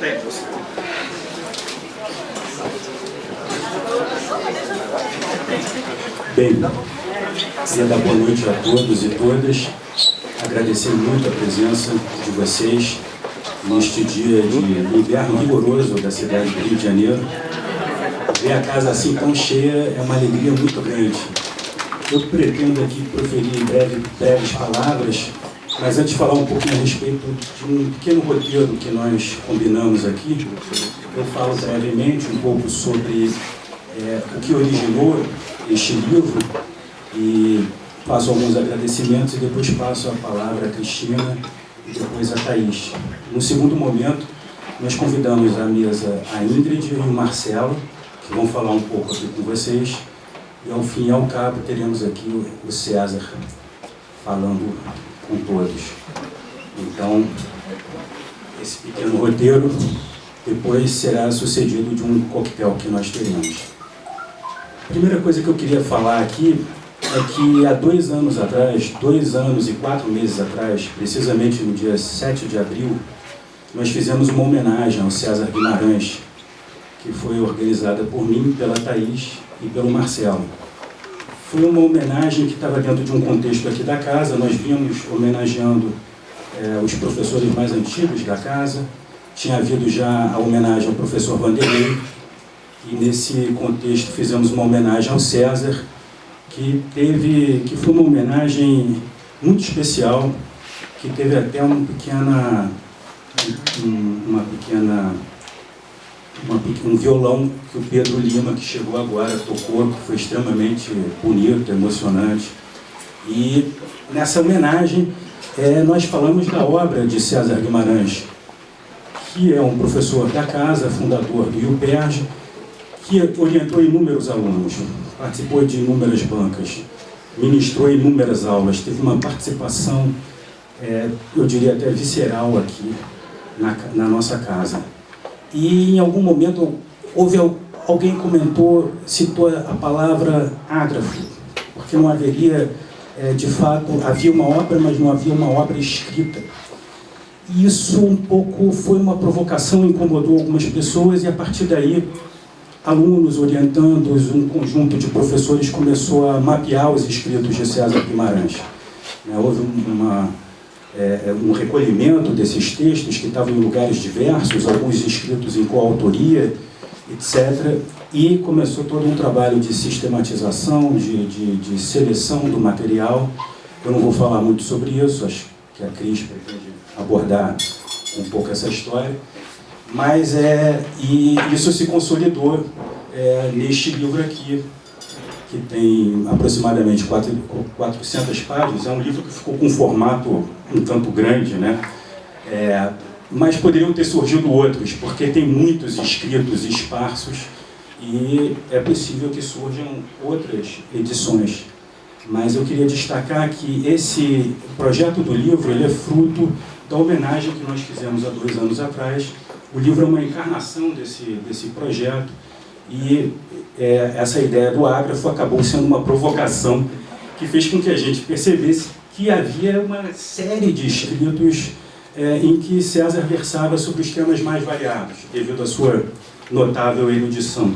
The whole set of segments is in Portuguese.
Bem, queria dar boa noite a todos e todas, agradecer muito a presença de vocês neste dia de inverno rigoroso da cidade do Rio de Janeiro. Ver a casa assim tão cheia é uma alegria muito grande. Eu pretendo aqui proferir breves palavras, mas antes de falar um pouquinho a respeito de um pequeno roteiro que nós combinamos aqui, eu falo brevemente um pouco sobre o que originou este livro e faço alguns agradecimentos e depois passo a palavra a Cristina e depois a Thaís. No segundo momento, nós convidamos à mesa a Ingrid e o Marcelo, que vão falar um pouco aqui com vocês, e ao fim e ao cabo teremos aqui o César falando com todos. Então, esse pequeno roteiro depois será sucedido de um coquetel que nós teremos. A primeira coisa que eu queria falar aqui é que há 2 anos atrás, 2 anos e 4 meses atrás, precisamente no dia 7 de abril, nós fizemos uma homenagem ao César Guimarães, que foi organizada por mim, pela Thaís e pelo Marcelo. Foi uma homenagem que estava dentro de um contexto aqui da casa. Nós vínhamos homenageando os professores mais antigos da casa. Tinha havido já a homenagem ao professor Vanderlei, e nesse contexto fizemos uma homenagem ao César, que foi uma homenagem muito especial, que teve até um violão que o Pedro Lima, que chegou agora, tocou, que foi extremamente bonito, emocionante. E nessa homenagem nós falamos da obra de César Guimarães, que é um professor da casa, fundador do IUPERJ, que orientou inúmeros alunos, participou de inúmeras bancas, ministrou inúmeras aulas, teve uma participação, eu diria até visceral aqui na nossa casa. E em algum momento alguém citou a palavra ágrafo, porque não haveria, de fato, havia uma obra, mas não havia uma obra escrita. E isso um pouco foi uma provocação, incomodou algumas pessoas, e a partir daí alunos, orientandos, um conjunto de professores começou a mapear os escritos de César Guimarães. Houve um recolhimento desses textos que estavam em lugares diversos, alguns escritos em coautoria, etc. E começou todo um trabalho de sistematização, de seleção do material. Eu não vou falar muito sobre isso, acho que a Cris pretende abordar um pouco essa história. Mas e isso se consolidou neste livro aqui, que tem aproximadamente 400 páginas. É um livro que ficou com um formato um tanto grande, né? Mas poderiam ter surgido outros, porque tem muitos escritos esparsos e é possível que surjam outras edições. Mas eu queria destacar que esse projeto do livro ele é fruto da homenagem que nós fizemos há 2 anos atrás. O livro é uma encarnação desse projeto e essa ideia do ágrafo acabou sendo uma provocação que fez com que a gente percebesse que havia uma série de escritos em que César versava sobre os temas mais variados, devido à sua notável erudição.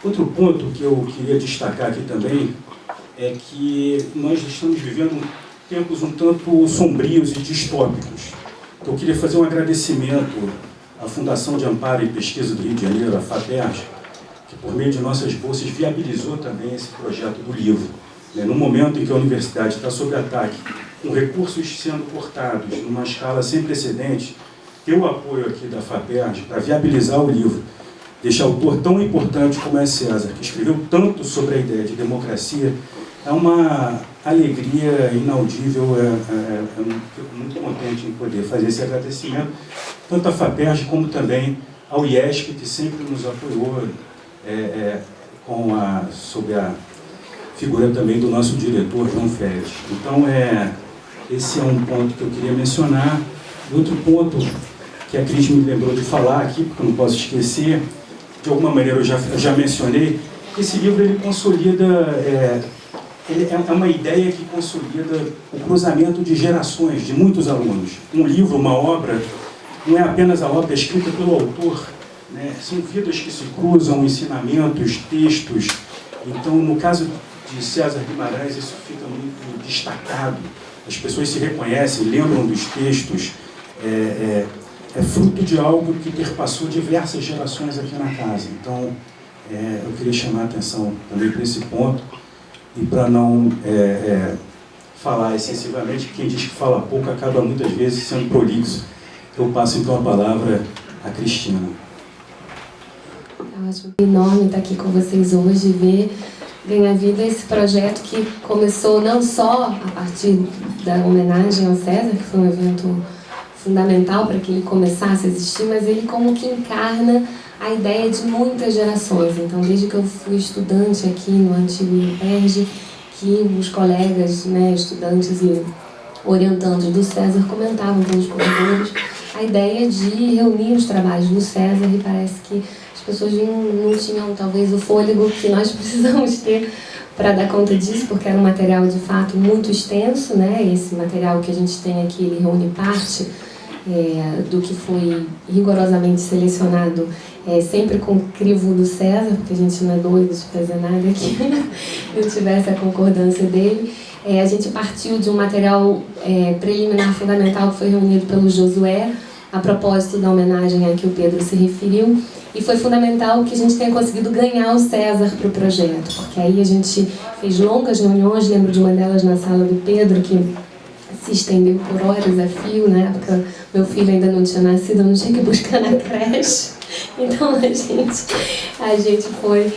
Outro ponto que eu queria destacar aqui também é que nós estamos vivendo tempos um tanto sombrios e distópicos. Então, eu queria fazer um agradecimento à Fundação de Amparo e Pesquisa do Rio de Janeiro, a FAPERJ, que por meio de nossas bolsas viabilizou também esse projeto do livro. No momento em que a universidade está sob ataque, com recursos sendo cortados numa escala sem precedentes, ter o apoio aqui da FAPERJ para viabilizar o livro deste autor tão importante como é César, que escreveu tanto sobre a ideia de democracia, é uma alegria inaudível. Fico muito contente em poder fazer esse agradecimento, tanto à FAPERJ como também ao IESP, que sempre nos apoiou, sob a figura também do nosso diretor, João Félix. Então, esse é um ponto que eu queria mencionar. E outro ponto que a Cris me lembrou de falar aqui, porque eu não posso esquecer, de alguma maneira eu já mencionei, esse livro ele consolida, ele é uma ideia que consolida o cruzamento de gerações, de muitos alunos. Um livro, uma obra, não é apenas a obra escrita pelo autor, né? São vidas que se cruzam, ensinamentos, textos. Então, no caso de César Guimarães, isso fica muito destacado. As pessoas se reconhecem, lembram dos textos. É fruto de algo que perpassou diversas gerações aqui na casa. Então, eu queria chamar a atenção também para esse ponto, e para não falar excessivamente, quem diz que fala pouco acaba muitas vezes sendo prolixo. Eu passo então a palavra a Cristina. Eu acho enorme estar aqui com vocês hoje e ver ganhar vida esse projeto que começou não só a partir da homenagem ao César, que foi um evento fundamental para que ele começasse a existir, mas ele como que encarna a ideia de muitas gerações. Então, desde que eu fui estudante aqui no antigo IPERJ, que os colegas, né, estudantes e orientandos do César comentavam pelos corredores a ideia de reunir os trabalhos do César, e parece que as pessoas não tinham talvez o fôlego que nós precisamos ter para dar conta disso, porque era um material de fato muito extenso, né? Esse material que a gente tem aqui, ele reúne parte do que foi rigorosamente selecionado, sempre com o crivo do César, porque a gente não é doido de fazer nada que não tivesse a concordância dele. A gente partiu de um material preliminar fundamental que foi reunido pelo Josué, a propósito da homenagem a que o Pedro se referiu, e foi fundamental que a gente tenha conseguido ganhar o César para o projeto, porque aí a gente fez longas reuniões, lembro de uma delas na sala do Pedro, que se estendeu por horas a fio. Na época meu filho ainda não tinha nascido, eu não tinha que buscar na creche, então a gente foi,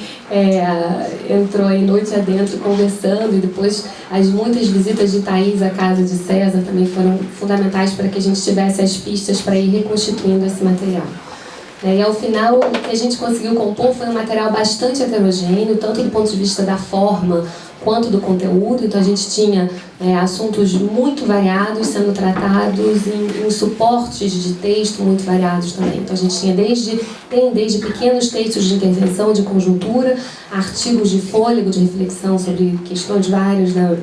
entrou aí noite adentro conversando, e depois as muitas visitas de Thaís à casa de César também foram fundamentais para que a gente tivesse as pistas para ir reconstituindo esse material. E ao final o que a gente conseguiu compor foi um material bastante heterogêneo, tanto do ponto de vista da forma quanto do conteúdo. Então a gente tinha assuntos muito variados sendo tratados em suportes de texto muito variados também. Então a gente tinha desde pequenos textos de intervenção, de conjuntura, artigos de fôlego, de reflexão sobre questões várias da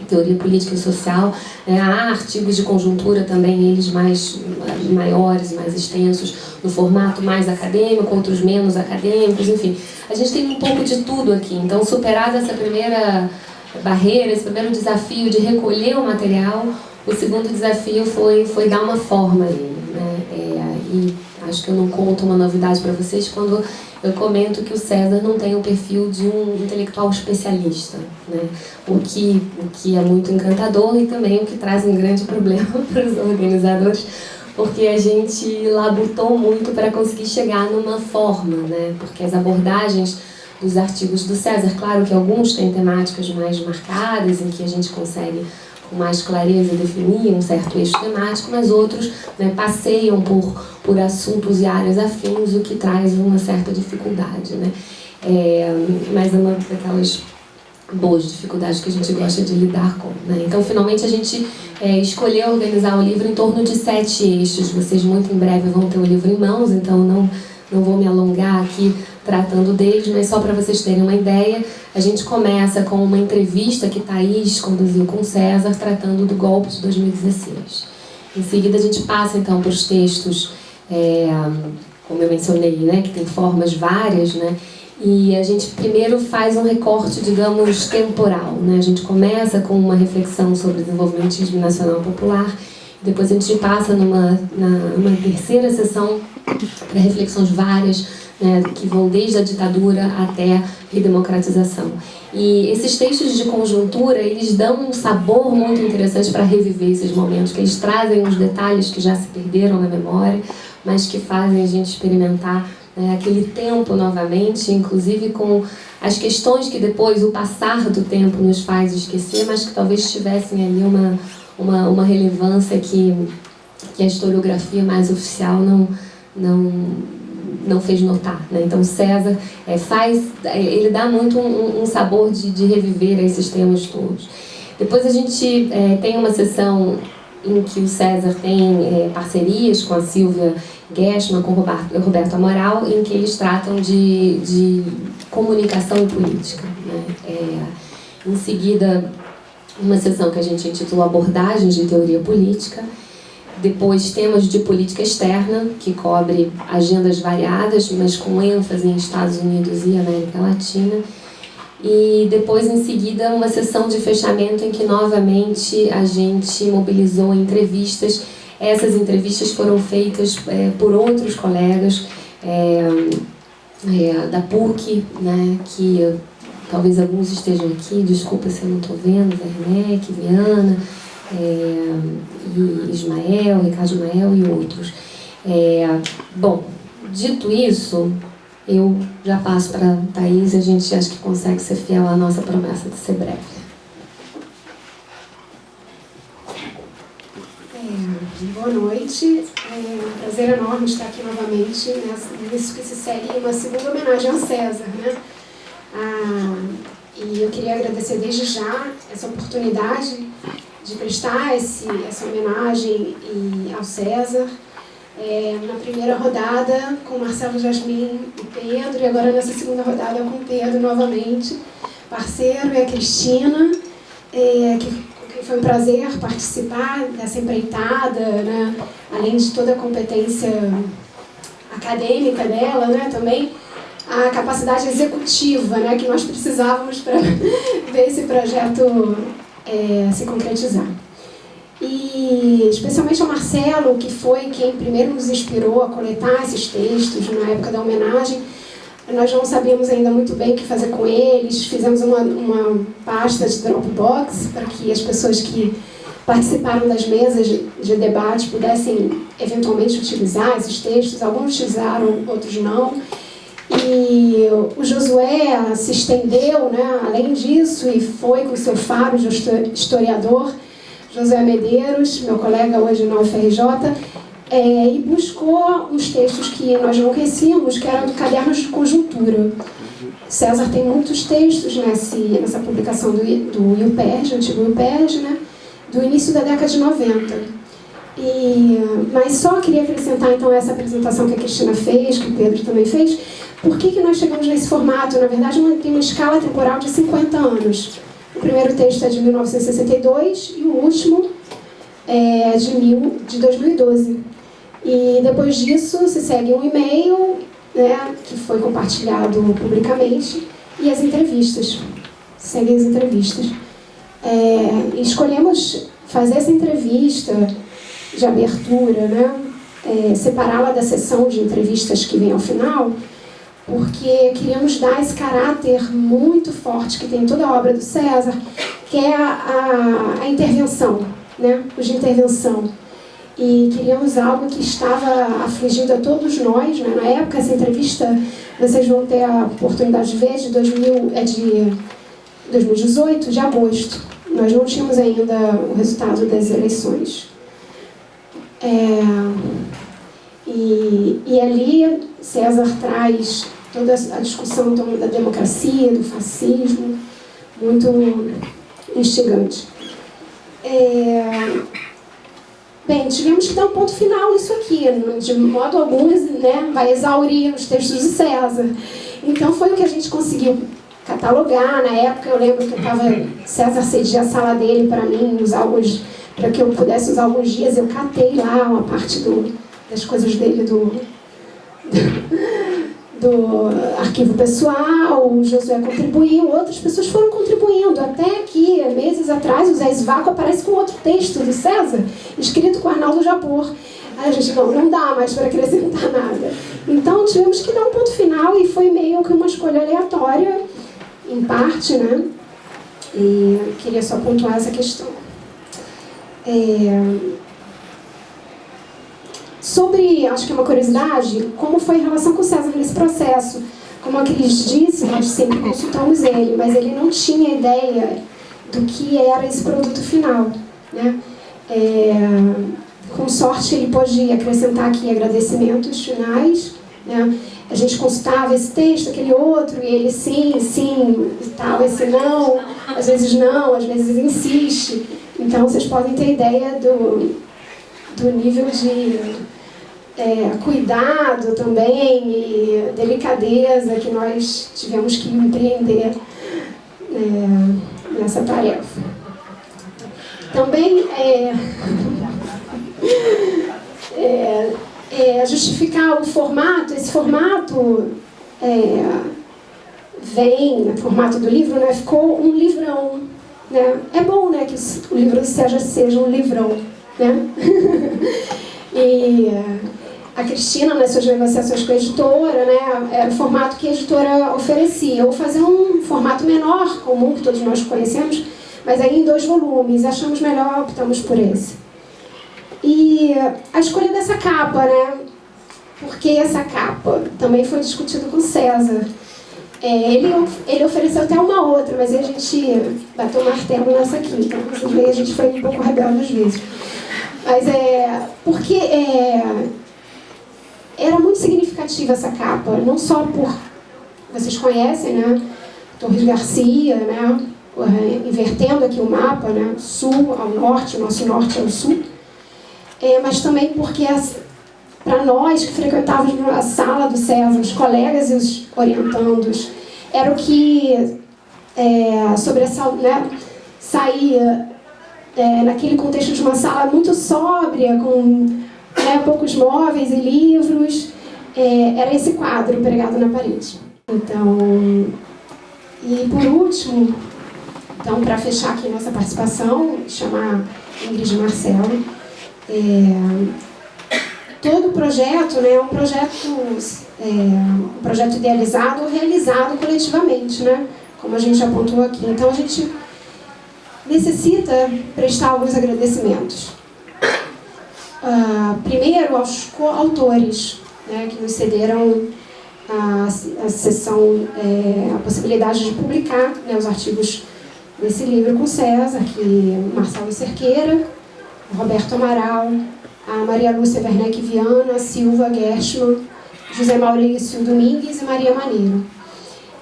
teoria política e social. Há artigos de conjuntura também, eles maiores, mais extensos, no formato mais acadêmico, outros menos acadêmicos, enfim. A gente tem um pouco de tudo aqui. Então, superada essa primeira barreira, esse primeiro desafio de recolher o material, o segundo desafio foi dar uma forma a ele, né? E acho que eu não conto uma novidade para vocês quando eu comento que o César não tem o perfil de um intelectual especialista, né? O que é muito encantador, e também o que traz um grande problema para os organizadores, porque a gente labutou muito para conseguir chegar numa forma, né? Porque as abordagens dos artigos do César, claro que alguns têm temáticas mais marcadas, em que a gente consegue com mais clareza definir um certo eixo temático, mas outros, né, passeiam por assuntos e áreas afins, o que traz uma certa dificuldade, né? Mas é uma daquelas boas dificuldades que a gente gosta de lidar com, né? Então, finalmente, a gente escolheu organizar o livro em torno de 7 eixos. Vocês muito em breve vão ter o livro em mãos, então não vou me alongar aqui tratando deles, mas só para vocês terem uma ideia, a gente começa com uma entrevista que Thaís conduziu com César, tratando do golpe de 2016. Em seguida, a gente passa, então, para os textos, como eu mencionei, né, que tem formas várias, né? E a gente primeiro faz um recorte, digamos, temporal, né? A gente começa com uma reflexão sobre o desenvolvimentismo nacional popular, depois a gente passa numa terceira sessão para reflexões várias, né, que vão desde a ditadura até a redemocratização. E esses textos de conjuntura, eles dão um sabor muito interessante para reviver esses momentos, que eles trazem os detalhes que já se perderam na memória, mas que fazem a gente experimentar aquele tempo novamente, inclusive com as questões que depois o passar do tempo nos faz esquecer, mas que talvez tivessem ali uma relevância que a historiografia mais oficial não fez notar, né? Então César ele dá muito um sabor de reviver esses temas todos. Depois a gente tem uma sessão em que o César tem parcerias com a Silvia Geschman, com o Roberto Amaral, em que eles tratam de comunicação e política, né? Em seguida, uma sessão que a gente intitula Abordagens de Teoria Política. Depois temas de política externa, que cobre agendas variadas, mas com ênfase em Estados Unidos e América Latina. E depois, em seguida, uma sessão de fechamento em que novamente a gente mobilizou entrevistas. Essas entrevistas foram feitas por outros colegas da PUC, né, que talvez alguns estejam aqui, desculpa se eu não estou vendo, Werneck, Viana, e Ismael, Ricardo Ismael e outros. Bom, dito isso, eu já passo para a Thaís, a gente acha que consegue ser fiel à nossa promessa de ser breve. Boa noite, é um prazer enorme estar aqui novamente, nisso que se segue uma segunda homenagem ao César, né? E eu queria agradecer desde já essa oportunidade de prestar essa homenagem ao César, na primeira rodada com Marcelo, Jasmin e Pedro, e agora nessa segunda rodada com Pedro novamente, parceiro, e a Cristina, que foi um prazer participar dessa empreitada, né? Além de toda a competência acadêmica dela, né? Também a capacidade executiva, né? Que nós precisávamos para ver esse projeto se concretizar. E especialmente ao Marcelo, que foi quem primeiro nos inspirou a coletar esses textos na época da homenagem. Nós não sabíamos ainda muito bem o que fazer com eles, fizemos uma pasta de Dropbox para que as pessoas que participaram das mesas de debate pudessem eventualmente utilizar esses textos. Alguns utilizaram, outros não. E o Josué se estendeu, né, além disso, e foi com seu faro de historiador, Josué Medeiros, meu colega hoje na UFRJ, e buscou uns textos que nós não conhecíamos, que eram cadernos de conjuntura. César tem muitos textos nessa publicação do IUPERJ, antigo IUPERJ, né, do início da década de 90. Mas só queria acrescentar, então, essa apresentação que a Cristina fez, que o Pedro também fez. Por que nós chegamos nesse formato? Na verdade, tem uma escala temporal de 50 anos. O primeiro texto é de 1962 e o último é de 2012. E depois disso se segue um e-mail, né, que foi compartilhado publicamente, e as entrevistas. Seguem as entrevistas. Escolhemos fazer essa entrevista de abertura, né, separá-la da sessão de entrevistas que vem ao final, porque queríamos dar esse caráter muito forte que tem toda a obra do César, que é a intervenção, né, o de intervenção. E queríamos algo que estava afligindo a todos nós, né? Na época, essa entrevista, vocês vão ter a oportunidade de ver, de 2018, de agosto. Nós não tínhamos ainda o resultado das eleições. E ali, César traz toda a discussão da democracia, do fascismo, muito instigante. Bem, tivemos que dar um ponto final nisso aqui, de modo algum, né, vai exaurir os textos de César. Então foi o que a gente conseguiu catalogar. Na época eu lembro que César cedia a sala dele para mim, para que eu pudesse usar alguns dias. Eu catei lá uma parte das coisas dele do arquivo pessoal, o Josué contribuiu, outras pessoas foram contribuindo, até que, meses atrás, o Zé Svaco aparece com outro texto do César, escrito com Arnaldo Japor. Aí a gente, não dá mais para acrescentar nada. Então, tivemos que dar um ponto final, e foi meio que uma escolha aleatória, em parte, né? E queria só pontuar essa questão. Sobre, acho que é uma curiosidade, como foi a relação com o César nesse processo. Como a Cris disse, nós sempre consultamos ele, mas ele não tinha ideia do que era esse produto final, né? Com sorte, ele pôde acrescentar aqui agradecimentos finais, né? A gente consultava esse texto, aquele outro, e ele sim, e tal, esse não, às vezes insiste. Então, vocês podem ter ideia do nível de cuidado também e delicadeza que nós tivemos que empreender nessa tarefa. Também justificar o formato. Esse formato vem, no formato do livro, né, ficou um livrão. Né? É bom, né, que o livro do César seja um livrão. Né? E a Cristina, nas suas negociações com a editora, né, era o formato que a editora oferecia. Ou fazer um formato menor, comum, que todos nós conhecemos, mas aí em 2 volumes. Achamos melhor, optamos por esse. E a escolha dessa capa, né? Por que essa capa? Também foi discutido com o César. Ele ofereceu até uma outra, mas a gente bateu o martelo nessa aqui. Então, vocês veem, a gente foi um pouco rebelde às vezes. Mas porque era muito significativa essa capa, não só por... Vocês conhecem, né? Torres Garcia, né? Invertendo aqui o mapa, né? Sul ao norte, o nosso norte ao sul. Mas também porque, para nós que frequentávamos a sala do César, os colegas e os orientandos, era o que né, saía naquele contexto de uma sala muito sóbria, com poucos móveis e livros. Era esse quadro pregado na parede. Então, e por último, então, para fechar aqui nossa participação, chamar Ingrid e Marcelo. Todo o projeto, né, é um projeto idealizado ou realizado coletivamente, né, como a gente já apontou aqui. Então, a gente necessita prestar alguns agradecimentos. Primeiro, aos coautores, né, que nos cederam a sessão, a possibilidade de publicar, né, os artigos desse livro com César, que Marcelo Cerqueira, Roberto Amaral, a Maria Lúcia Werneck Viana, Silva Gershman, José Maurício Domingues e Maria Maneiro.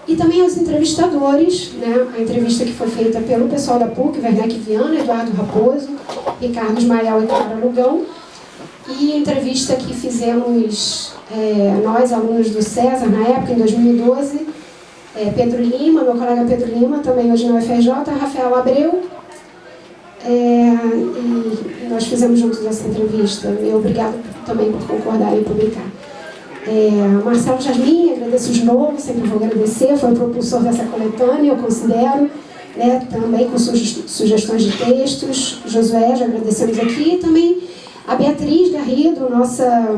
E também aos entrevistadores, né, a entrevista que foi feita pelo pessoal da PUC, Werneck Viana, Eduardo Raposo, Ricardo Ismael e Clara Lugão, e a entrevista que fizemos nós, alunos do César, na época, em 2012, Pedro Lima, meu colega Pedro Lima, também hoje no UFRJ, Rafael Abreu, e nós fizemos juntos essa entrevista. E obrigado também por concordar em publicar. Marcelo Jasmin, agradeço de novo, sempre vou agradecer, foi o propulsor dessa coletânea, eu considero, né, também com sugestões de textos. Josué, já agradecemos aqui, e também a Beatriz Garrido, nossa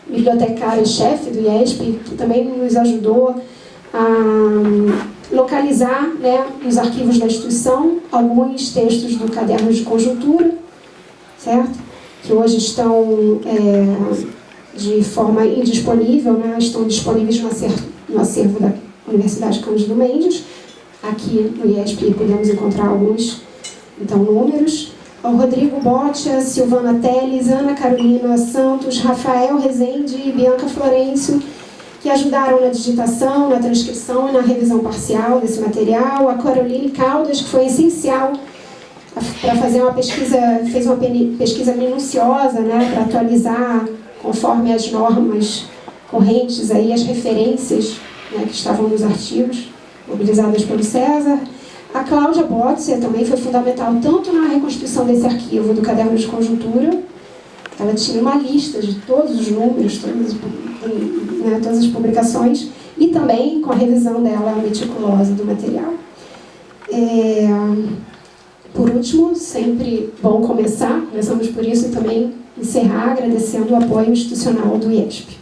bibliotecária-chefe do IESP, que também nos ajudou a localizar, né, nos arquivos da instituição alguns textos do Caderno de Conjuntura, certo? Que hoje estão de forma indisponível, né? Estão disponíveis no acervo da Universidade Cândido Mendes. Aqui no IESP podemos encontrar alguns, então, números. Ao Rodrigo Boccia, Silvana Teles, Ana Carolina Santos, Rafael Rezende e Bianca Florencio, que ajudaram na digitação, na transcrição e na revisão parcial desse material. A Caroline Caldas, que foi essencial para fazer uma pesquisa, fez uma pesquisa minuciosa, né, para atualizar conforme as normas correntes, aí, as referências, né, que estavam nos artigos mobilizadas pelo César. A Cláudia Botzer também foi fundamental tanto na reconstituição desse arquivo do Caderno de Conjuntura. Ela tinha uma lista de todos os números, todas as publicações, e também com a revisão dela meticulosa do material. Por último, sempre bom começamos por isso, e também encerrar agradecendo o apoio institucional do IESP.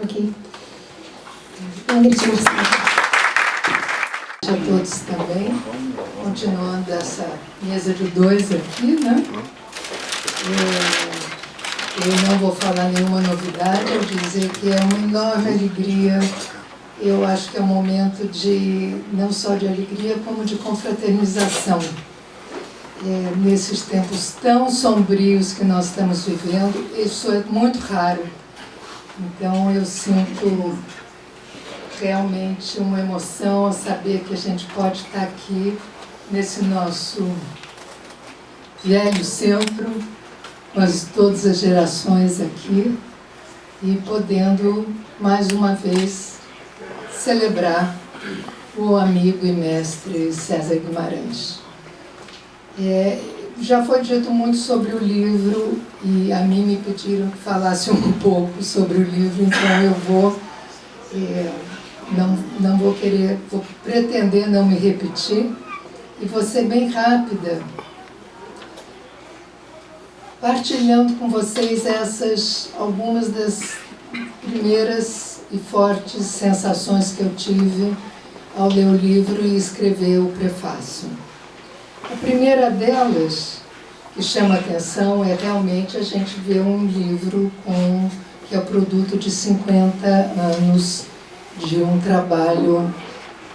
Ok? Ingrid, Marcelo. A todos também, continuando essa mesa de 2 aqui, né? Eu não vou falar nenhuma novidade, eu dizer que é uma enorme alegria. Eu acho que é um momento de, não só de alegria, como de confraternização. Nesses tempos tão sombrios que nós estamos vivendo, isso é muito raro. Então eu sinto realmente uma emoção ao saber que a gente pode estar aqui nesse nosso velho centro, com todas as gerações aqui, e podendo, mais uma vez, celebrar o amigo e mestre César Guimarães. Já foi dito muito sobre o livro e a mim me pediram que falasse um pouco sobre o livro, então eu vou, não vou querer, vou pretender não me repetir e vou ser bem rápida, partilhando com vocês algumas das primeiras e fortes sensações que eu tive ao ler o livro e escrever o prefácio. A primeira delas, que chama atenção, é realmente a gente ver um livro que é o produto de 50 anos de um trabalho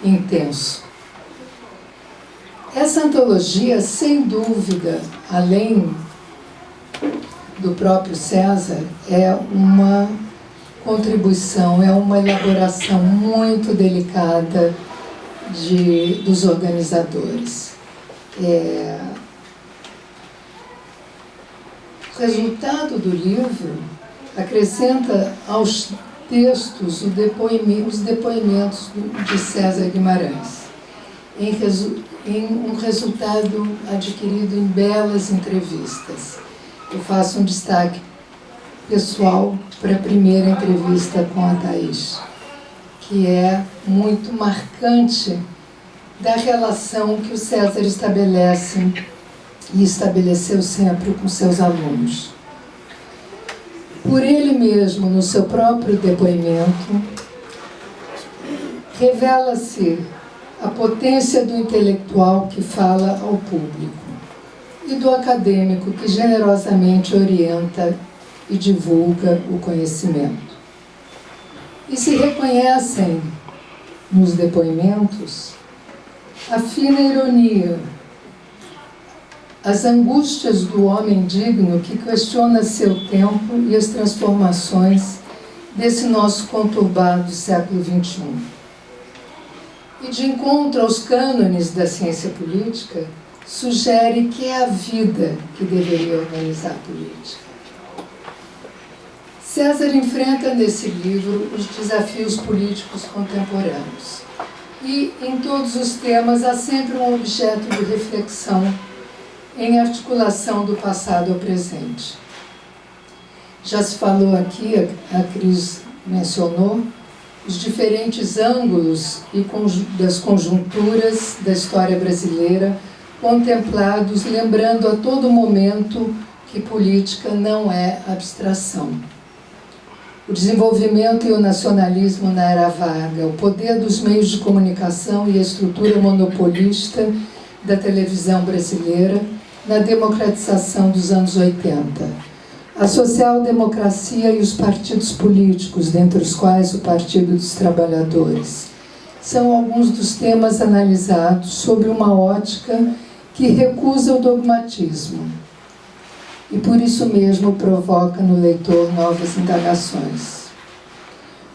intenso. Essa antologia, sem dúvida, além do próprio César, é uma contribuição, é uma elaboração muito delicada dos organizadores. O resultado do livro acrescenta aos textos os depoimentos de César Guimarães, em um resultado adquirido em belas entrevistas. Eu faço um destaque pessoal para a primeira entrevista com a Thaís, que é muito marcante da relação que o César estabelece e estabeleceu sempre com seus alunos. Por ele mesmo, no seu próprio depoimento, revela-se a potência do intelectual que fala ao público e do acadêmico que generosamente orienta e divulga o conhecimento. E se reconhecem nos depoimentos a fina ironia, as angústias do homem digno que questiona seu tempo e as transformações desse nosso conturbado século XXI. E de encontro aos cânones da ciência política, sugere que é a vida que deveria organizar a política. César enfrenta nesse livro os desafios políticos contemporâneos. E em todos os temas há sempre um objeto de reflexão em articulação do passado ao presente. Já se falou aqui, a Cris mencionou, os diferentes ângulos e das conjunturas da história brasileira contemplados, lembrando a todo momento que política não é abstração. O desenvolvimento e o nacionalismo na era Vargas, o poder dos meios de comunicação e a estrutura monopolista da televisão brasileira na democratização dos anos 80. A social-democracia e os partidos políticos, dentre os quais o Partido dos Trabalhadores, são alguns dos temas analisados sob uma ótica que recusa o dogmatismo e por isso mesmo provoca no leitor novas indagações.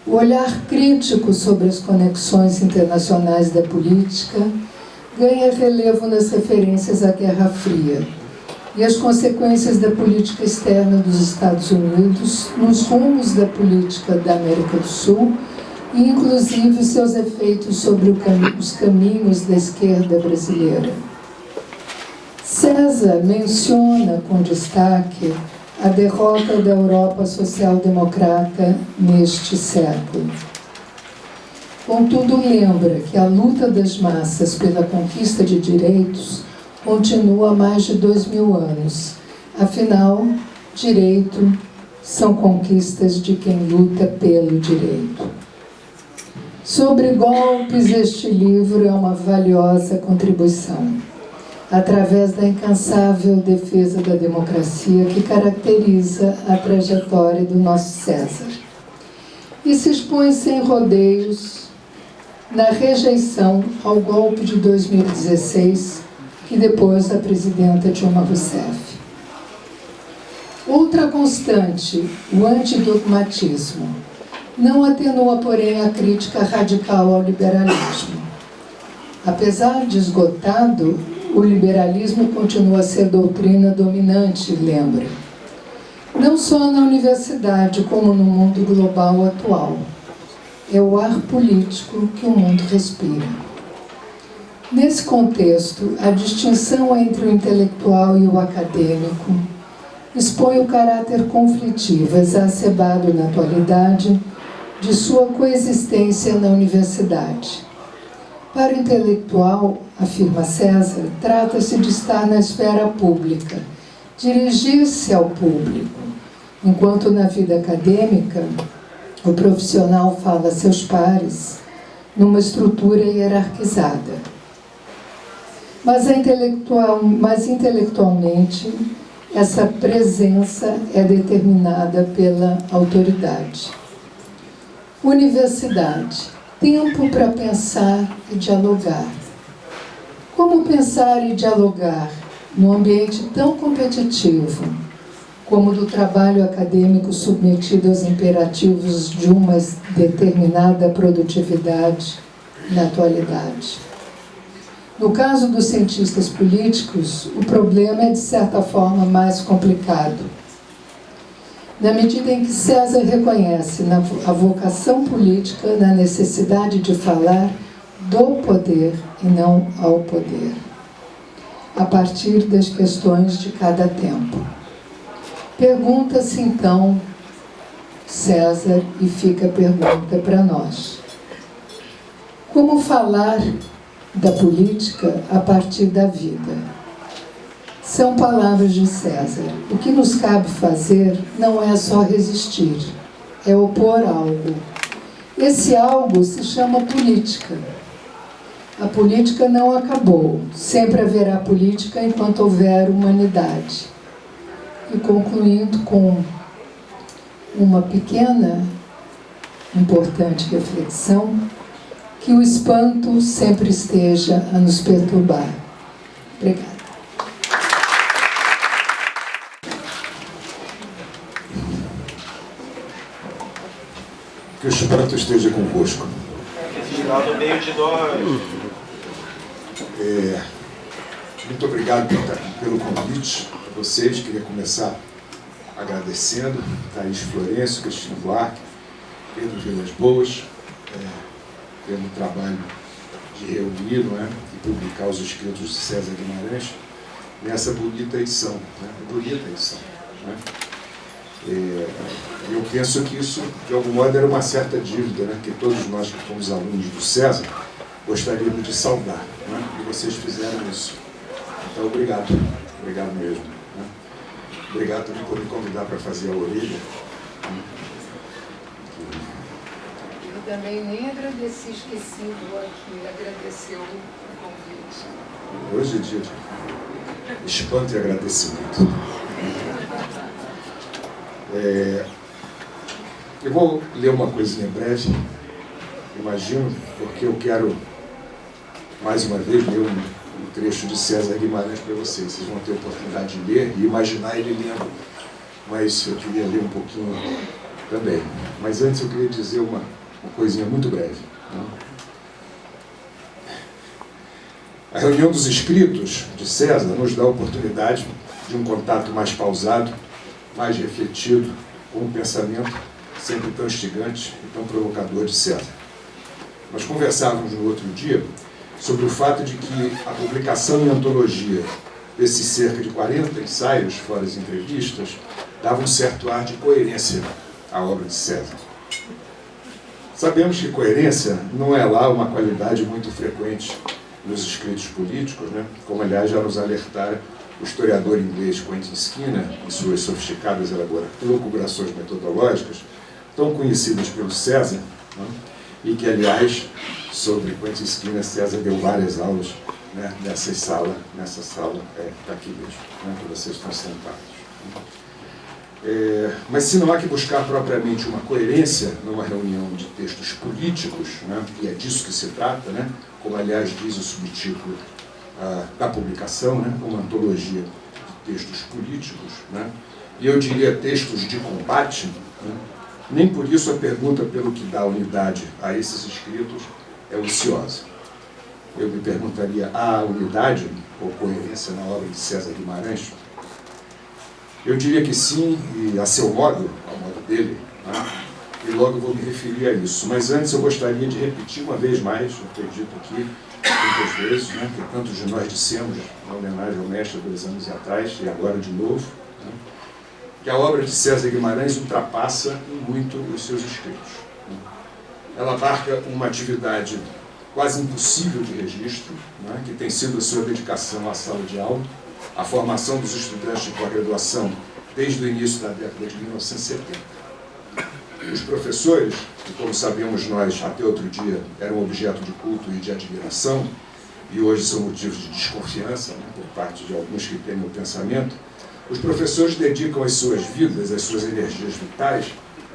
O olhar crítico sobre as conexões internacionais da política ganha relevo nas referências à Guerra Fria e as consequências da política externa dos Estados Unidos nos rumos da política da América do Sul e, inclusive, seus efeitos sobre os caminhos da esquerda brasileira. César menciona com destaque a derrota da Europa social-democrata neste século. Contudo, lembra que a luta das massas pela conquista de direitos continua há mais de 2000 anos. Afinal, direito são conquistas de quem luta pelo direito. Sobre golpes, este livro é uma valiosa contribuição, através da incansável defesa da democracia que caracteriza a trajetória do nosso César. E se expõe sem rodeios na rejeição ao golpe de 2016, que depois a presidenta Dilma Rousseff. Outra constante, o antidogmatismo, não atenua, porém, a crítica radical ao liberalismo. Apesar de esgotado, o liberalismo continua a ser doutrina dominante, lembra. Não só na universidade, como no mundo global atual. É o ar político que o mundo respira. Nesse contexto, a distinção entre o intelectual e o acadêmico expõe o caráter conflitivo, exacerbado na atualidade, de sua coexistência na universidade. Para o intelectual, afirma César, trata-se de estar na esfera pública, dirigir-se ao público, enquanto na vida acadêmica, o profissional fala a seus pares numa estrutura hierarquizada. Mas intelectualmente, essa presença é determinada pela autoridade. Universidade, tempo para pensar e dialogar. Como pensar e dialogar num ambiente tão competitivo como o do trabalho acadêmico submetido aos imperativos de uma determinada produtividade na atualidade? No caso dos cientistas políticos, o problema é, de certa forma, mais complicado. Na medida em que César reconhece a vocação política na necessidade de falar do poder e não ao poder, a partir das questões de cada tempo. Pergunta-se, então, César, e fica a pergunta para nós: como falar da política a partir da vida? São palavras de César. O que nos cabe fazer não é só resistir, é opor algo. Esse algo se chama política. A política não acabou. Sempre haverá política enquanto houver humanidade. E concluindo com uma pequena, importante reflexão, que o espanto sempre esteja a nos perturbar. Obrigada. Que o espanto esteja convosco. No meio de nós. Muito obrigado pelo convite a vocês. Queria começar agradecendo Thaís Florencio, Cristina Buarque, Pedro Vilas Boas, pelo trabalho de reunir, não é, e publicar os escritos de César Guimarães nessa bonita edição. Bonita edição. Não é? Eu penso que isso, de algum modo, era uma certa dívida, né, que todos nós que fomos alunos do César gostaríamos de saudar, né, e vocês fizeram isso. Então, obrigado. Obrigado mesmo. Né. Obrigado também por me convidar para fazer a orelha. Eu também nem agradeci, esqueci do aqui, agradeceu o convite. Hoje é dia de espanto e agradecimento. Eu vou ler uma coisinha breve, imagino, porque eu quero, mais uma vez, ler um trecho de César Guimarães para vocês. Vocês vão ter a oportunidade de ler e imaginar ele lendo, mas eu queria ler um pouquinho também. Mas antes eu queria dizer uma coisinha muito breve. Né? A reunião dos escritos de César nos dá a oportunidade de um contato mais pausado, mais refletido, com um pensamento sempre tão instigante e tão provocador de César. Nós conversávamos no outro dia sobre o fato de que a publicação em antologia desses cerca de 40 ensaios, fora as entrevistas, dava um certo ar de coerência à obra de César. Sabemos que coerência não é lá uma qualidade muito frequente nos escritos políticos, né? Como, aliás, já nos alertara o historiador inglês Quentin Skinner, em suas sofisticadas elucubrações metodológicas, tão conhecidas pelo César, né? E que, aliás, sobre Quentin Skinner, César deu várias aulas, né? Nessa sala está aqui mesmo, né? Que vocês estão sentados. Mas se não há que buscar propriamente uma coerência numa reunião de textos políticos, né? E é disso que se trata, né? Como, aliás, diz o subtítulo da publicação, né, uma antologia de textos políticos, né, e eu diria textos de combate, né, nem por isso a pergunta pelo que dá unidade a esses escritos é ociosa. Eu me perguntaria, há unidade ou coerência na obra de César Guimarães? Eu diria que sim, e a seu modo, ao modo dele, né, e logo eu vou me referir a isso. Mas antes eu gostaria de repetir uma vez mais, eu acredito aqui muitas vezes, né, que tantos de nós dissemos na homenagem ao mestre 2 anos atrás, e agora de novo, né, que a obra de César Guimarães ultrapassa muito os seus escritos. Né. Ela abarca uma atividade quase impossível de registro, né, que tem sido a sua dedicação à sala de aula, a formação dos estudantes de pós-graduação desde o início da década de 1970. Os professores, que como sabemos nós, até outro dia, eram objeto de culto e de admiração, e hoje são motivos de desconfiança, né, por parte de alguns que têm o pensamento, os professores dedicam as suas vidas, as suas energias vitais,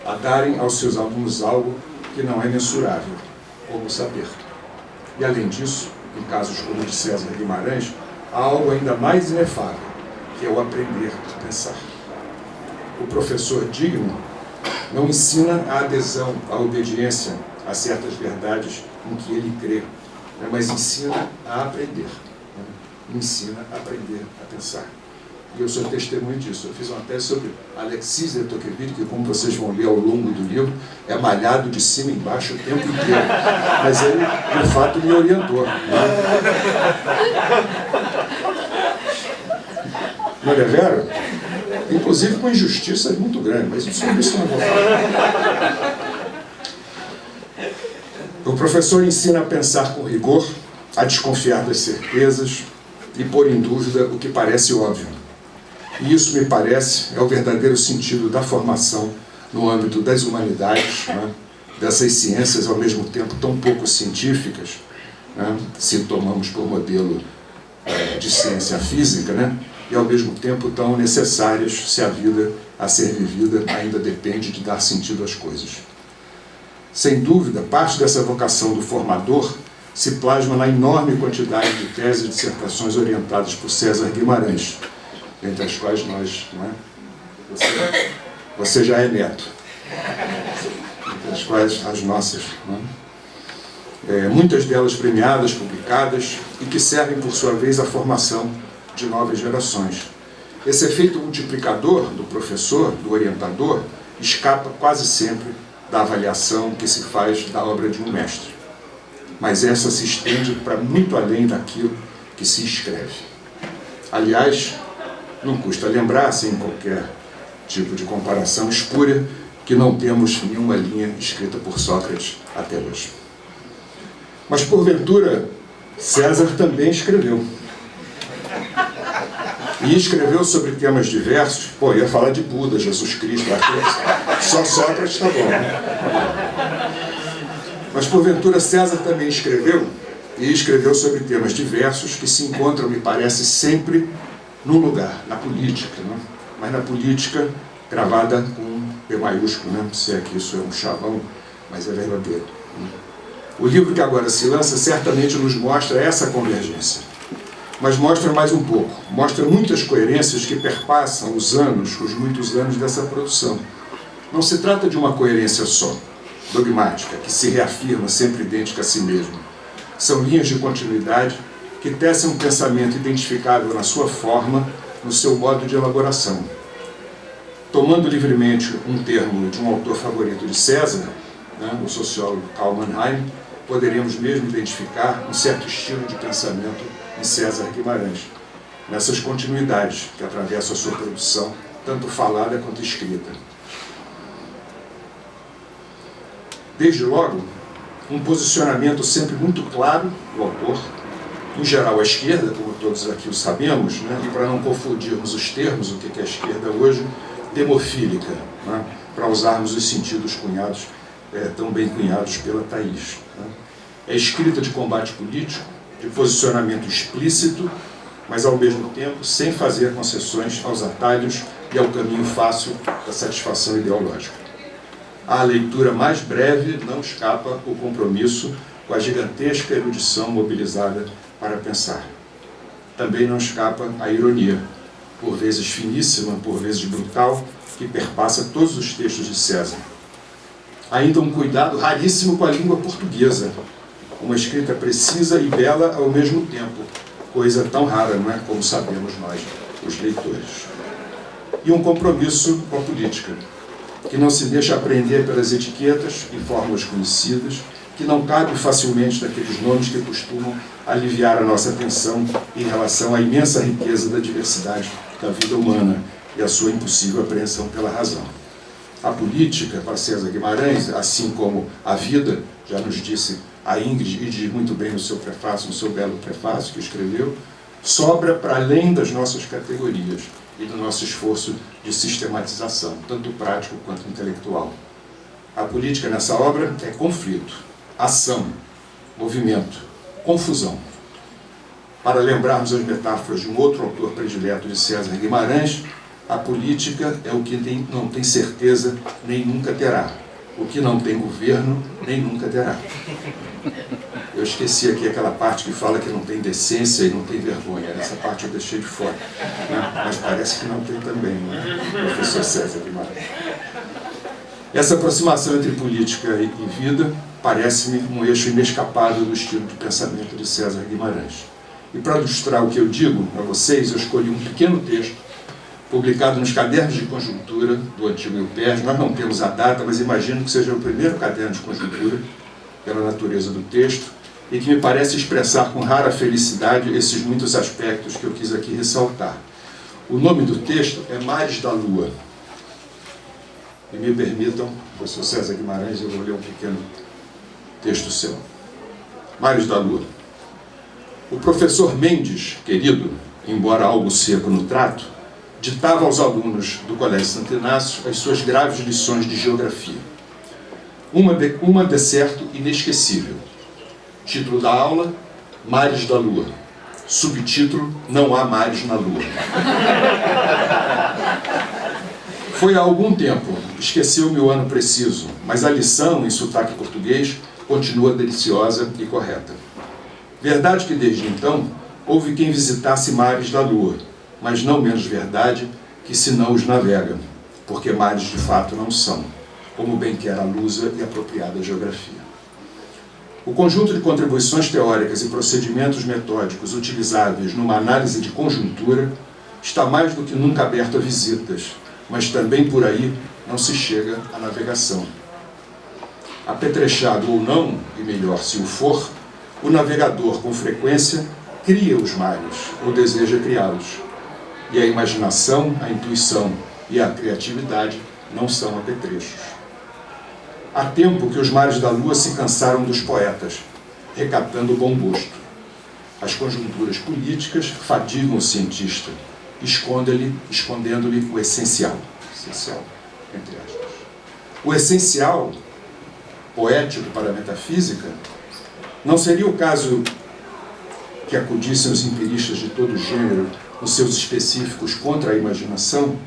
a darem aos seus alunos algo que não é mensurável, como o saber. E além disso, em casos como o de César Guimarães, há algo ainda mais inefável, que é o aprender a pensar. O professor digno não ensina a adesão, a obediência a certas verdades em que ele crê, né, mas ensina a aprender, né, ensina a aprender a pensar. E eu sou testemunho disso. Eu fiz uma tese sobre Alexis de Tocqueville, que, como vocês vão ler ao longo do livro, é malhado de cima e embaixo o tempo inteiro. Mas ele, de fato, me orientou. Né? Não é verdade? Inclusive com injustiças muito grandes, mas sobre isso não vou falar. O professor ensina a pensar com rigor, a desconfiar das certezas e pôr em dúvida o que parece óbvio. E isso, me parece, é o verdadeiro sentido da formação no âmbito das humanidades, né, dessas ciências ao mesmo tempo tão pouco científicas, né, se tomamos por modelo de ciência física, né, e ao mesmo tempo tão necessárias se a vida a ser vivida ainda depende de dar sentido às coisas. Sem dúvida, parte dessa vocação do formador se plasma na enorme quantidade de teses e dissertações orientadas por César Guimarães, entre as quais nós, não é? Você já é neto, entre as quais as nossas, não é? Muitas delas premiadas, publicadas, e que servem, por sua vez, à formação de novas gerações. Esse efeito multiplicador do professor, do orientador, escapa quase sempre da avaliação que se faz da obra de um mestre. Mas essa se estende para muito além daquilo que se escreve. Aliás, não custa lembrar, sem qualquer tipo de comparação espúria, que não temos nenhuma linha escrita por Sócrates até hoje. Mas, porventura, César também escreveu. E escreveu sobre temas diversos. Pô, ia falar de Buda, Jesus Cristo, só Sócrates está bom, né? Mas, porventura, César também escreveu, e escreveu sobre temas diversos que se encontram, me parece, sempre num lugar, na política, né? Mas na política gravada com P maiúsculo, né? Se é que isso é um chavão, mas é verdadeiro. Né? O livro que agora se lança certamente nos mostra essa convergência. Mas mostra mais um pouco, mostra muitas coerências que perpassam os muitos anos dessa produção. Não se trata de uma coerência só, dogmática, que se reafirma sempre idêntica a si mesma. São linhas de continuidade que tecem um pensamento identificável na sua forma, no seu modo de elaboração. Tomando livremente um termo de um autor favorito de César, né, o sociólogo Karl Mannheim, poderíamos mesmo identificar um certo estilo de pensamento em César Guimarães, nessas continuidades que atravessam a sua produção, tanto falada quanto escrita. Desde logo, um posicionamento sempre muito claro do autor, em geral à esquerda, como todos aqui o sabemos, né? E para não confundirmos os termos, o que é a esquerda hoje, demofílica, né? Para usarmos os sentidos cunhados, tão bem cunhados pela Thaís. Né? É escrita de combate político, de posicionamento explícito, mas ao mesmo tempo sem fazer concessões aos atalhos e ao caminho fácil da satisfação ideológica. À leitura mais breve não escapa o compromisso com a gigantesca erudição mobilizada para pensar. Também não escapa a ironia, por vezes finíssima, por vezes brutal, que perpassa todos os textos de César. Ainda um cuidado raríssimo com a língua portuguesa, uma escrita precisa e bela ao mesmo tempo, coisa tão rara, não é? Como sabemos nós, os leitores. E um compromisso com a política. que não se deixa apreender pelas etiquetas e fórmulas conhecidas, que não cabe facilmente naqueles nomes que costumam aliviar a nossa atenção em relação à imensa riqueza da diversidade da vida humana e a sua impossível apreensão pela razão. A política, para César Guimarães, assim como a vida, já nos disse a Ingrid, e diz muito bem no seu prefácio, no seu belo prefácio que escreveu, sobra para além das nossas categorias e do nosso esforço de sistematização, tanto prático quanto intelectual. A política nessa obra é conflito, ação, movimento, confusão. Para lembrarmos as metáforas de um outro autor predileto de César Guimarães, a política é o que não tem certeza nem nunca terá. O que não tem governo nem nunca terá. Eu esqueci aqui aquela parte que fala que não tem decência e não tem vergonha. Essa parte eu deixei de fora, né? Mas parece que não tem também, né? Professor César Guimarães. Essa aproximação entre política e vida parece-me um eixo inescapável do estilo de pensamento de César Guimarães. E para ilustrar o que eu digo para vocês, eu escolhi um pequeno texto publicado nos Cadernos de Conjuntura do antigo UPERJ. Nós não temos a data, mas imagino que seja o primeiro caderno de conjuntura, pela natureza do texto, e que me parece expressar com rara felicidade esses muitos aspectos que eu quis aqui ressaltar. O nome do texto é Mares da Lua. E me permitam, professor César Guimarães, eu vou ler um pequeno texto seu. Mares da Lua. O professor Mendes, querido, embora algo seco no trato, ditava aos alunos do Colégio Santo Inácio as suas graves lições de geografia. Uma de certo inesquecível. Título da aula, Mares da Lua. Subtítulo, Não há mares na Lua. Foi há algum tempo, esqueceu-me o ano preciso, mas a lição, em sotaque português, continua deliciosa e correta. Verdade que desde então, houve quem visitasse mares da Lua, mas não menos verdade que se não os navega, porque mares de fato não são, como bem quer a lusa e apropriada geografia. O conjunto de contribuições teóricas e procedimentos metódicos utilizáveis numa análise de conjuntura está mais do que nunca aberto a visitas, mas também por aí não se chega à navegação. Apetrechado ou não, e melhor se o for, o navegador com frequência cria os mares, ou deseja criá-los. E a imaginação, a intuição e a criatividade não são apetrechos. Há tempo que os mares da Lua se cansaram dos poetas, recatando o bom gosto. As conjunturas políticas fadigam o cientista, escondendo-lhe o essencial, entre aspas. O essencial, poético para a metafísica, não seria o caso que acudissem os empiristas de todo gênero nos seus específicos contra a imaginação?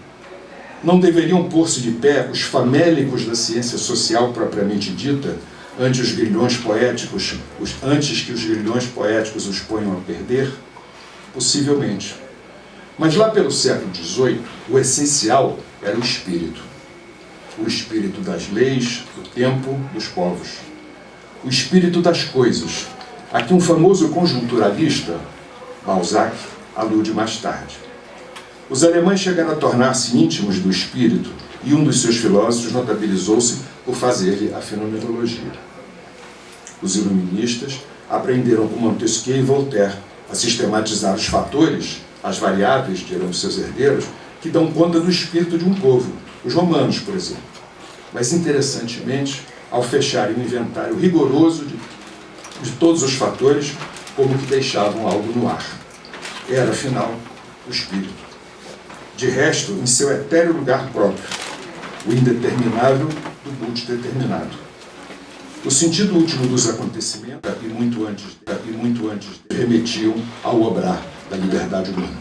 Não deveriam pôr-se de pé os famélicos da ciência social propriamente dita, antes que os grilhões poéticos os ponham a perder? Possivelmente. Mas lá pelo século XVIII, o essencial era o espírito das leis, do tempo, dos povos. O espírito das coisas, a que um famoso conjunturalista, Balzac, alude mais tarde. Os alemães chegaram a tornar-se íntimos do espírito e um dos seus filósofos notabilizou-se por fazer-lhe a fenomenologia. Os iluministas aprenderam com Montesquieu e Voltaire a sistematizar os fatores, as variáveis, dirão seus herdeiros, que dão conta do espírito de um povo, os romanos, por exemplo. Mas, interessantemente, ao fecharem um inventário rigoroso de todos os fatores, como que deixavam algo no ar. Era, afinal, o espírito. De resto, em seu etéreo lugar próprio, o indeterminável do multideterminado. O sentido último dos acontecimentos, e muito antes remetiam ao obrar da liberdade humana.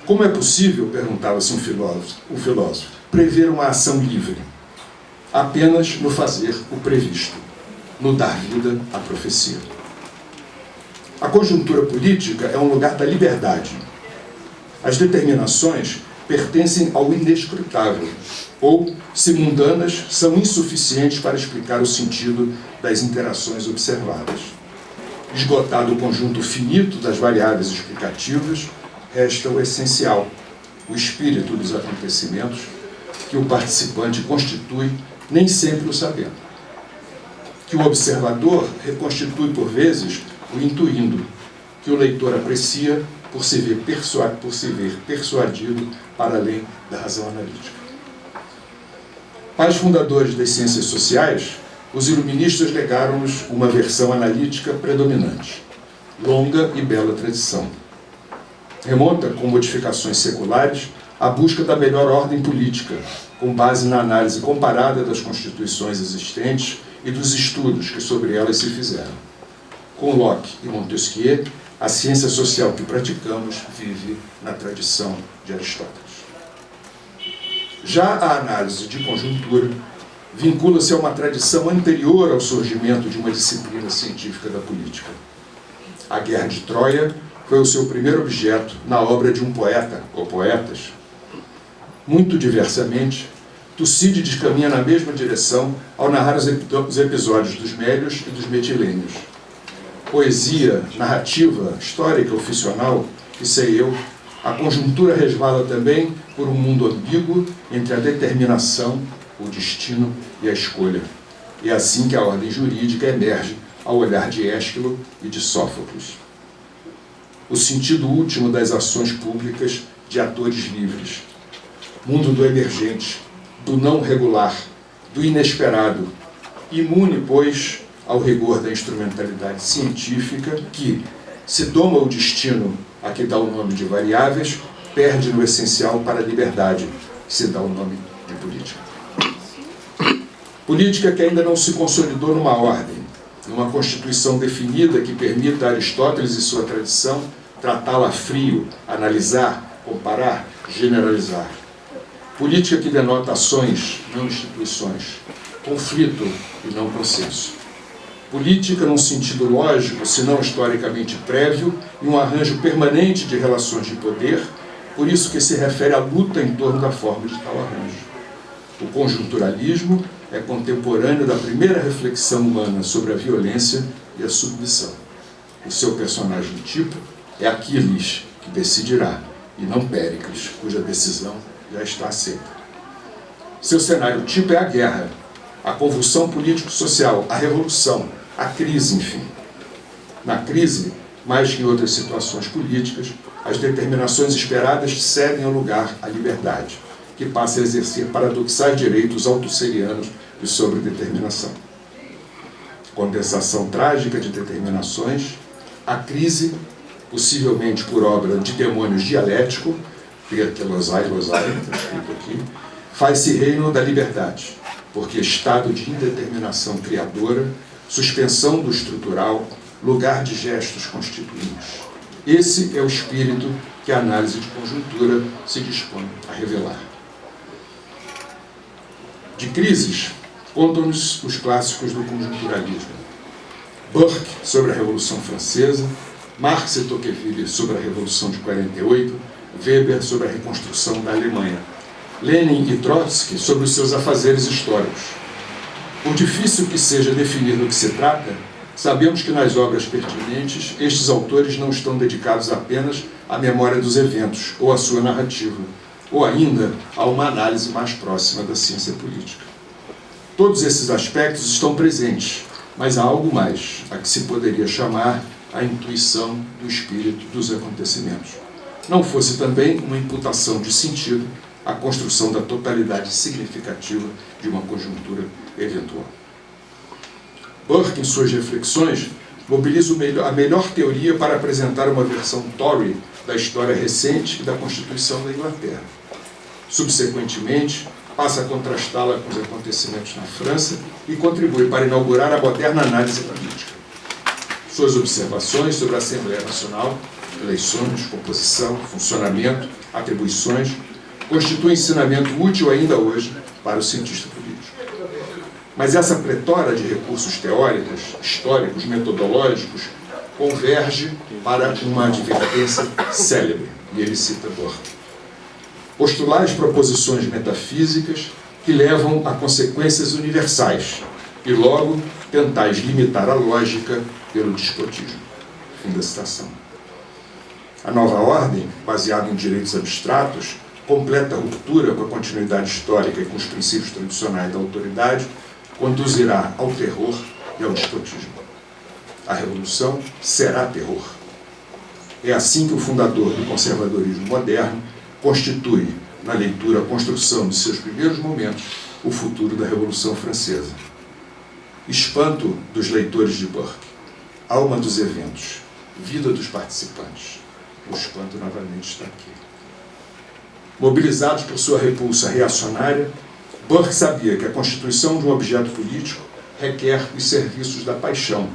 Como é possível, perguntava-se um filósofo, prever uma ação livre? Apenas no fazer o previsto, no dar vida à profecia. A conjuntura política é um lugar da liberdade. As determinações pertencem ao inescrutável, ou, se mundanas, são insuficientes para explicar o sentido das interações observadas. Esgotado o conjunto finito das variáveis explicativas, resta o essencial, o espírito dos acontecimentos, que o participante constitui, nem sempre o sabendo. Que o observador reconstitui, por vezes, o intuindo, que o leitor aprecia por se ver persuadido para além da razão analítica. Pais fundadores das ciências sociais, os iluministas legaram-nos uma versão analítica predominante, longa e bela tradição. Remonta, com modificações seculares, à busca da melhor ordem política, com base na análise comparada das constituições existentes e dos estudos que sobre elas se fizeram. Com Locke e Montesquieu, a ciência social que praticamos vive na tradição de Aristóteles. Já a análise de conjuntura vincula-se a uma tradição anterior ao surgimento de uma disciplina científica da política. A Guerra de Troia foi o seu primeiro objeto na obra de um poeta ou poetas. Muito diversamente, Tucídides caminha na mesma direção ao narrar os episódios dos Mélios e dos Metilênios. Poesia, narrativa, histórica ou ficcional, que sei eu, a conjuntura resvala também por um mundo ambíguo entre a determinação, o destino e a escolha. E é assim que a ordem jurídica emerge ao olhar de Ésquilo e de Sófocles. O sentido último das ações públicas de atores livres. Mundo do emergente, do não regular, do inesperado, imune, pois, ao rigor da instrumentalidade científica que, se doma o destino a que dá o nome de variáveis, perde no essencial para a liberdade, que se dá o nome de política. Política que ainda não se consolidou numa ordem, numa constituição definida que permita a Aristóteles e sua tradição tratá-la a frio, analisar, comparar, generalizar. Política que denota ações, não instituições, conflito e não consenso. Política num sentido lógico, se não historicamente prévio, e um arranjo permanente de relações de poder, por isso que se refere à luta em torno da forma de tal arranjo. O conjunturalismo é contemporâneo da primeira reflexão humana sobre a violência e a submissão. O seu personagem tipo é Aquiles, que decidirá, e não Péricles, cuja decisão já está aceita. Seu cenário tipo é a guerra, a convulsão político-social, a revolução, a crise, enfim. Na crise, mais que em outras situações políticas, as determinações esperadas cedem ao lugar à liberdade, que passa a exercer paradoxais direitos autosserianos de sobredeterminação. Condensação trágica de determinações, a crise, possivelmente por obra de demônios dialético, Losai, está escrito aqui, faz-se reino da liberdade, porque estado de indeterminação criadora, suspensão do estrutural, lugar de gestos constituintes. Esse é o espírito que a análise de conjuntura se dispõe a revelar. De crises, contam-nos os clássicos do conjunturalismo. Burke, sobre a Revolução Francesa, Marx e Tocqueville, sobre a Revolução de 48, Weber, sobre a reconstrução da Alemanha, Lenin e Trotsky, sobre os seus afazeres históricos. Por difícil que seja definir do que se trata, sabemos que nas obras pertinentes, estes autores não estão dedicados apenas à memória dos eventos, ou à sua narrativa, ou ainda a uma análise mais próxima da ciência política. Todos esses aspectos estão presentes, mas há algo mais, a que se poderia chamar a intuição do espírito dos acontecimentos. Não fosse também uma imputação de sentido à construção da totalidade significativa de uma conjuntura eventual. Burke, em suas reflexões, mobiliza a melhor teoria para apresentar uma versão Tory da história recente e da Constituição da Inglaterra. Subsequentemente, passa a contrastá-la com os acontecimentos na França e contribui para inaugurar a moderna análise política. Suas observações sobre a Assembleia Nacional, eleições, composição, funcionamento, atribuições, constituem ensinamento útil ainda hoje para o cientista político. Mas essa pletora de recursos teóricos, históricos, metodológicos, converge para uma advertência célebre, e ele cita Burke. Postular as proposições metafísicas que levam a consequências universais, e logo tentais limitar a lógica pelo despotismo. Fim da citação. A nova ordem, baseada em direitos abstratos, completa ruptura com a continuidade histórica e com os princípios tradicionais da autoridade, conduzirá ao terror e ao despotismo. A revolução será terror. É assim que o fundador do conservadorismo moderno constitui, na leitura, a construção de seus primeiros momentos, o futuro da Revolução Francesa. Espanto dos leitores de Burke, alma dos eventos, vida dos participantes. O espanto novamente está aqui. Mobilizados por sua repulsa reacionária, Burke sabia que a constituição de um objeto político requer os serviços da paixão.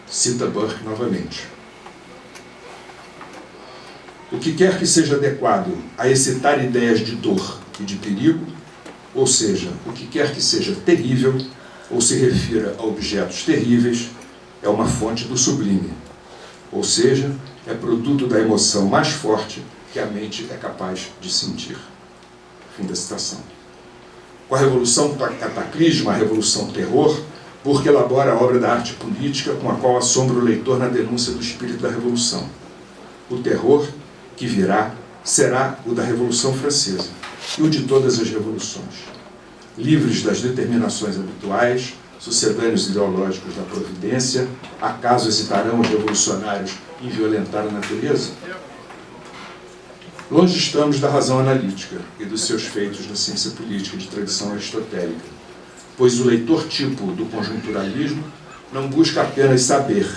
Cita Burke novamente. O que quer que seja adequado a excitar ideias de dor e de perigo, ou seja, o que quer que seja terrível, ou se refira a objetos terríveis, é uma fonte do sublime, ou seja, é produto da emoção mais forte que a mente é capaz de sentir. Fim da citação. Com a Revolução Cataclisma, a Revolução Terror, Burke elabora a obra da arte política com a qual assombra o leitor na denúncia do espírito da Revolução. O terror que virá será o da Revolução Francesa e o de todas as revoluções. Livres das determinações habituais, sucedâneos ideológicos da providência, acaso hesitarão os revolucionários em violentar a natureza? Longe estamos da razão analítica e dos seus feitos na ciência política de tradição aristotélica, pois o leitor tipo do conjunturalismo não busca apenas saber,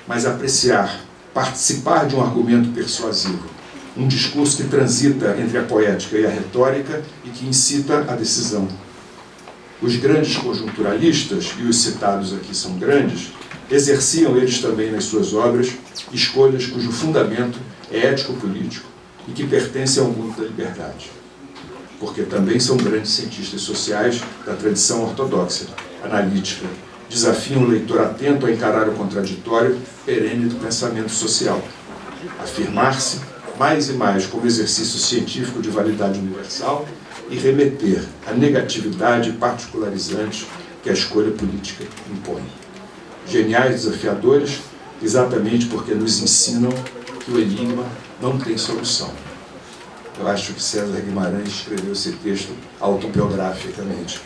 mas apreciar, participar de um argumento persuasivo, um discurso que transita entre a poética e a retórica e que incita a decisão. Os grandes conjunturalistas, e os citados aqui são grandes, exerciam eles também nas suas obras escolhas cujo fundamento é ético-político e que pertencem ao mundo da liberdade, porque também são grandes cientistas sociais da tradição ortodoxa, analítica, desafiam o leitor atento a encarar o contraditório perene do pensamento social, afirmar-se mais e mais como exercício científico de validade universal e remeter à negatividade particularizante que a escolha política impõe. Geniais desafiadores, exatamente porque nos ensinam que o enigma não tem solução. Eu acho que César Guimarães escreveu esse texto autobiograficamente.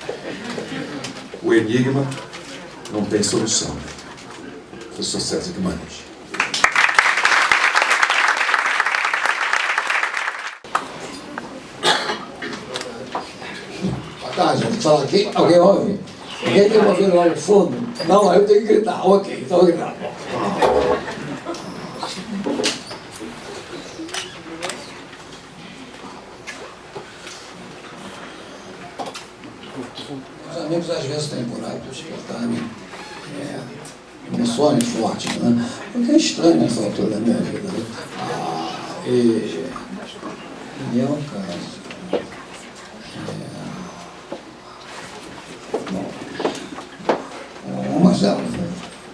O enigma não tem solução. Professor César Guimarães. Tá, gente, fala aqui, alguém ouve? Alguém tem uma vida lá no fundo? Não, eu tenho que gritar. Ok, então eu vou gritar. Os amigos às vezes têm por hábito de escutar-me emoções fortes, né? Porque é estranho nessa altura da minha vida. Né? E é um caso. Marcelo,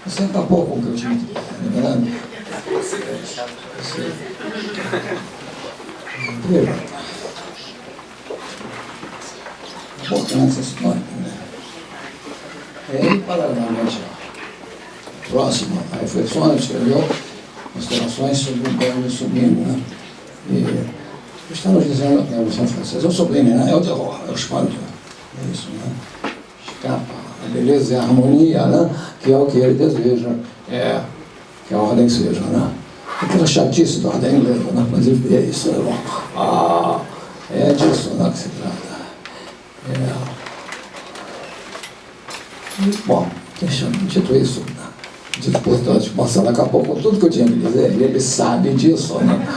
você acabou com o que eu tinha lembrando? Importante essa história, né? E, paralelamente, próximo a reflexões, escreveu considerações sobre o governo sublime, né? E estamos dizendo que a Revolução Francesa é o sublime, né? É o terror, é o espanto, é isso, né? Escapa a beleza e a harmonia, né? Que é o que ele deseja, que a ordem seja, né? Aquela chatice da ordem inglesa, né? Mas é isso, né? É disso, né, que se trata. Bom, dito isso, né? Dito portanto, Marcelo acabou com tudo que eu tinha que dizer, e ele sabe disso, né?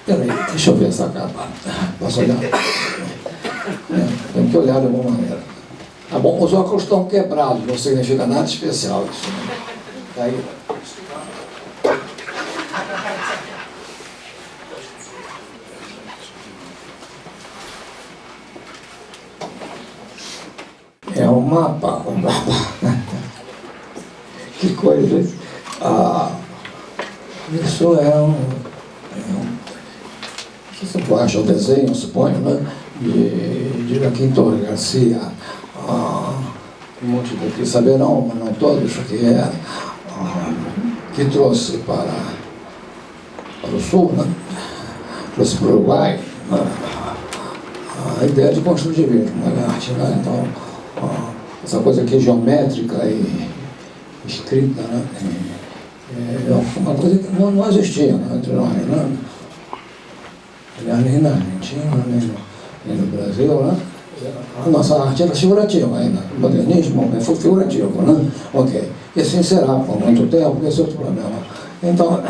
Peraí, deixa eu ver essa capa. Posso olhar? Tem que olhar de alguma maneira. Tá bom, os óculos estão quebrados, não significa nada especial isso. Né? Tá aí. É um mapa. Que coisa. Isso você acha o desenho, suponho, né? De Joaquim Torres Garcia, muitos daqui saberão, mas não todos, que trouxe para os Sul, né? Trouxe para o Uruguai a ideia de construtivismo na arte, né? Então, essa coisa aqui geométrica e escrita, né? É uma coisa que não existia, né, entre nós, né? Aliás, nem na Argentina, nem no Brasil, né? A nossa arte era figurativa ainda. O modernismo foi figurativo, né? Ok. E assim será por muito tempo, esse é outro problema. Então,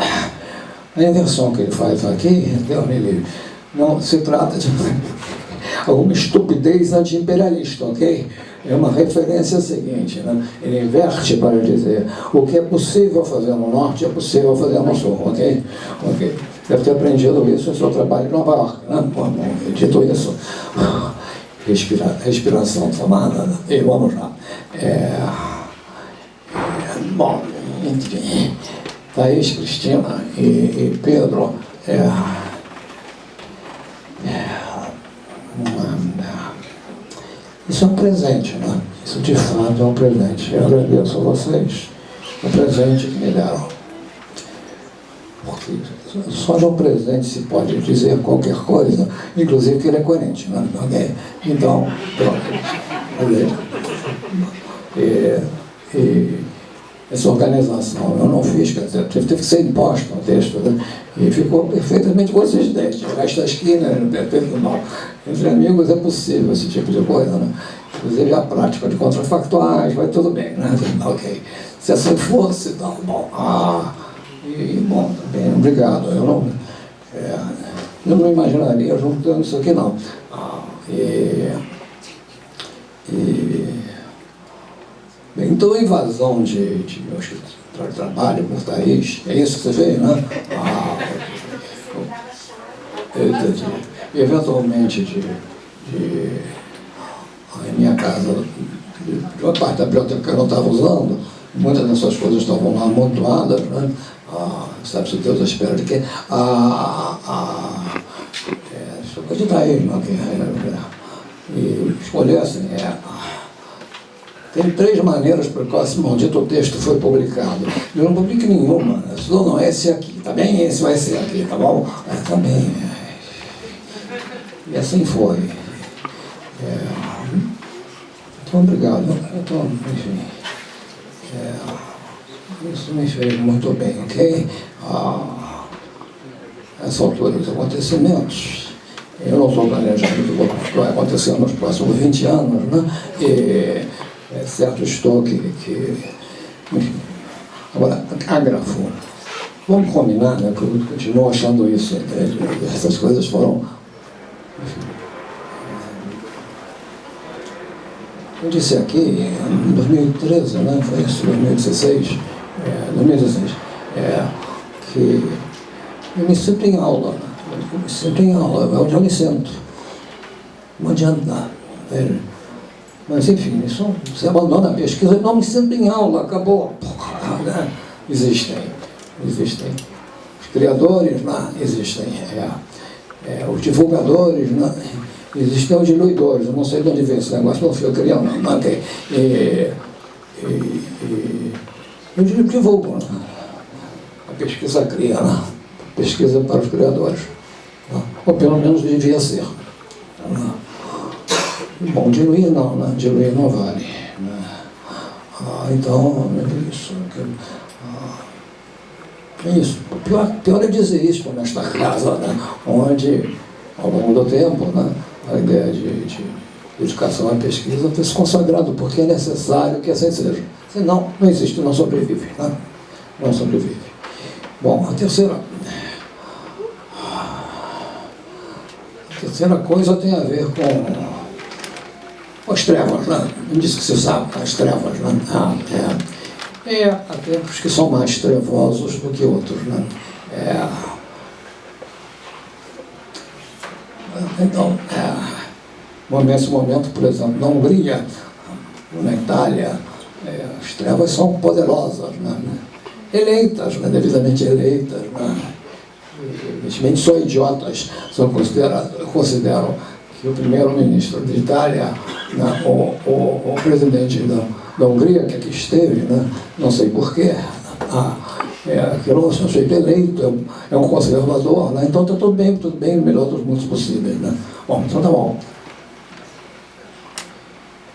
a inversão que ele faz aqui, Deus me livre, não se trata de alguma estupidez anti-imperialista, ok? É uma referência seguinte, né? Ele inverte para dizer o que é possível fazer no norte é possível fazer no sul, ok? Ok. Deve ter aprendido isso no seu trabalho em Nova York, né? Bom, dito isso, respiração tomada, e vamos lá. Bom, enfim, Thaís, Cristina e Pedro, isso é um presente, né? Isso de fato é um presente. Eu agradeço a vocês o presente que me deram. Porque só de um presente se pode dizer qualquer coisa, inclusive que ele é coerente, né? Okay? Então, pronto. Essa organização eu não fiz, quer dizer, teve que ser imposto no texto, né? E ficou perfeitamente consistente. Esta esquina, entre amigos é possível esse tipo de coisa, né? Inclusive a prática de contrafactuais, vai tudo bem, né? Ok. Se assim fosse, então, bom, bom, também, obrigado. Eu não imaginaria juntando isso aqui, não. Bem, então, a invasão de trabalho por Thaís, é isso que você vê, né? Eventualmente, em minha casa, de uma parte da biblioteca que eu não estava usando, muitas dessas coisas estavam lá amontoadas, né? Sabe-se Deus à espera de quê? Isso foi de Thaís, não? E escolher assim, tem 3 maneiras por qual esse maldito texto foi publicado. Eu não publico nenhuma. Não, esse aqui, tá bem? Esse vai ser aqui, tá bom? Também. E assim foi. Então, obrigado. Enfim, isso me fez muito bem, ok? Essa altura dos acontecimentos, eu não estou planejando o que vai acontecer nos próximos 20 anos, né? Certo, estou que enfim. Agora, ágrafo. Vamos combinar, né? Que eu continuo achando isso. Essas coisas foram... Enfim. Eu disse aqui, em 2013, né? Foi isso, 2016, que eu me sinto em aula. É onde eu me sinto. Não adianta, velho. Mas, enfim, você abandona a pesquisa, não me sinto em aula, acabou. Né? Existem. Os criadores, né? Existem. Os divulgadores, né? Existem os diluidores. Eu não sei de onde vem esse negócio, não fui eu criando, não. Okay. Eu divulgo, né? A pesquisa cria, né? Pesquisa para os criadores. Né? Ou pelo menos devia ser. Né? Bom, diluir não, né? Diluir não vale. Né? Então, é isso. Isso. Pior é dizer isso nesta casa, né? Onde, ao longo do tempo, né? A ideia de educação e pesquisa foi se consagrado porque é necessário que assim seja. Senão, não existe, não sobrevive. Né? Não sobrevive. Bom, a terceira coisa tem a ver com as trevas, né? Não disse que você sabe, as trevas, né? Há tempos que são mais trevosos do que outros, né? Então, nesse momento, por exemplo, na Hungria, na Itália, as trevas são poderosas, né? Eleitas, né? Devidamente eleitas, né? Evidentemente só idiotas consideram que o primeiro-ministro da Itália, né, o presidente da Hungria, que aqui esteve, né, não sei porquê, aquele sujeito eleito, é um conservador, né? Então está tudo bem, no melhor dos mundos possíveis, né? Bom, então tá bom.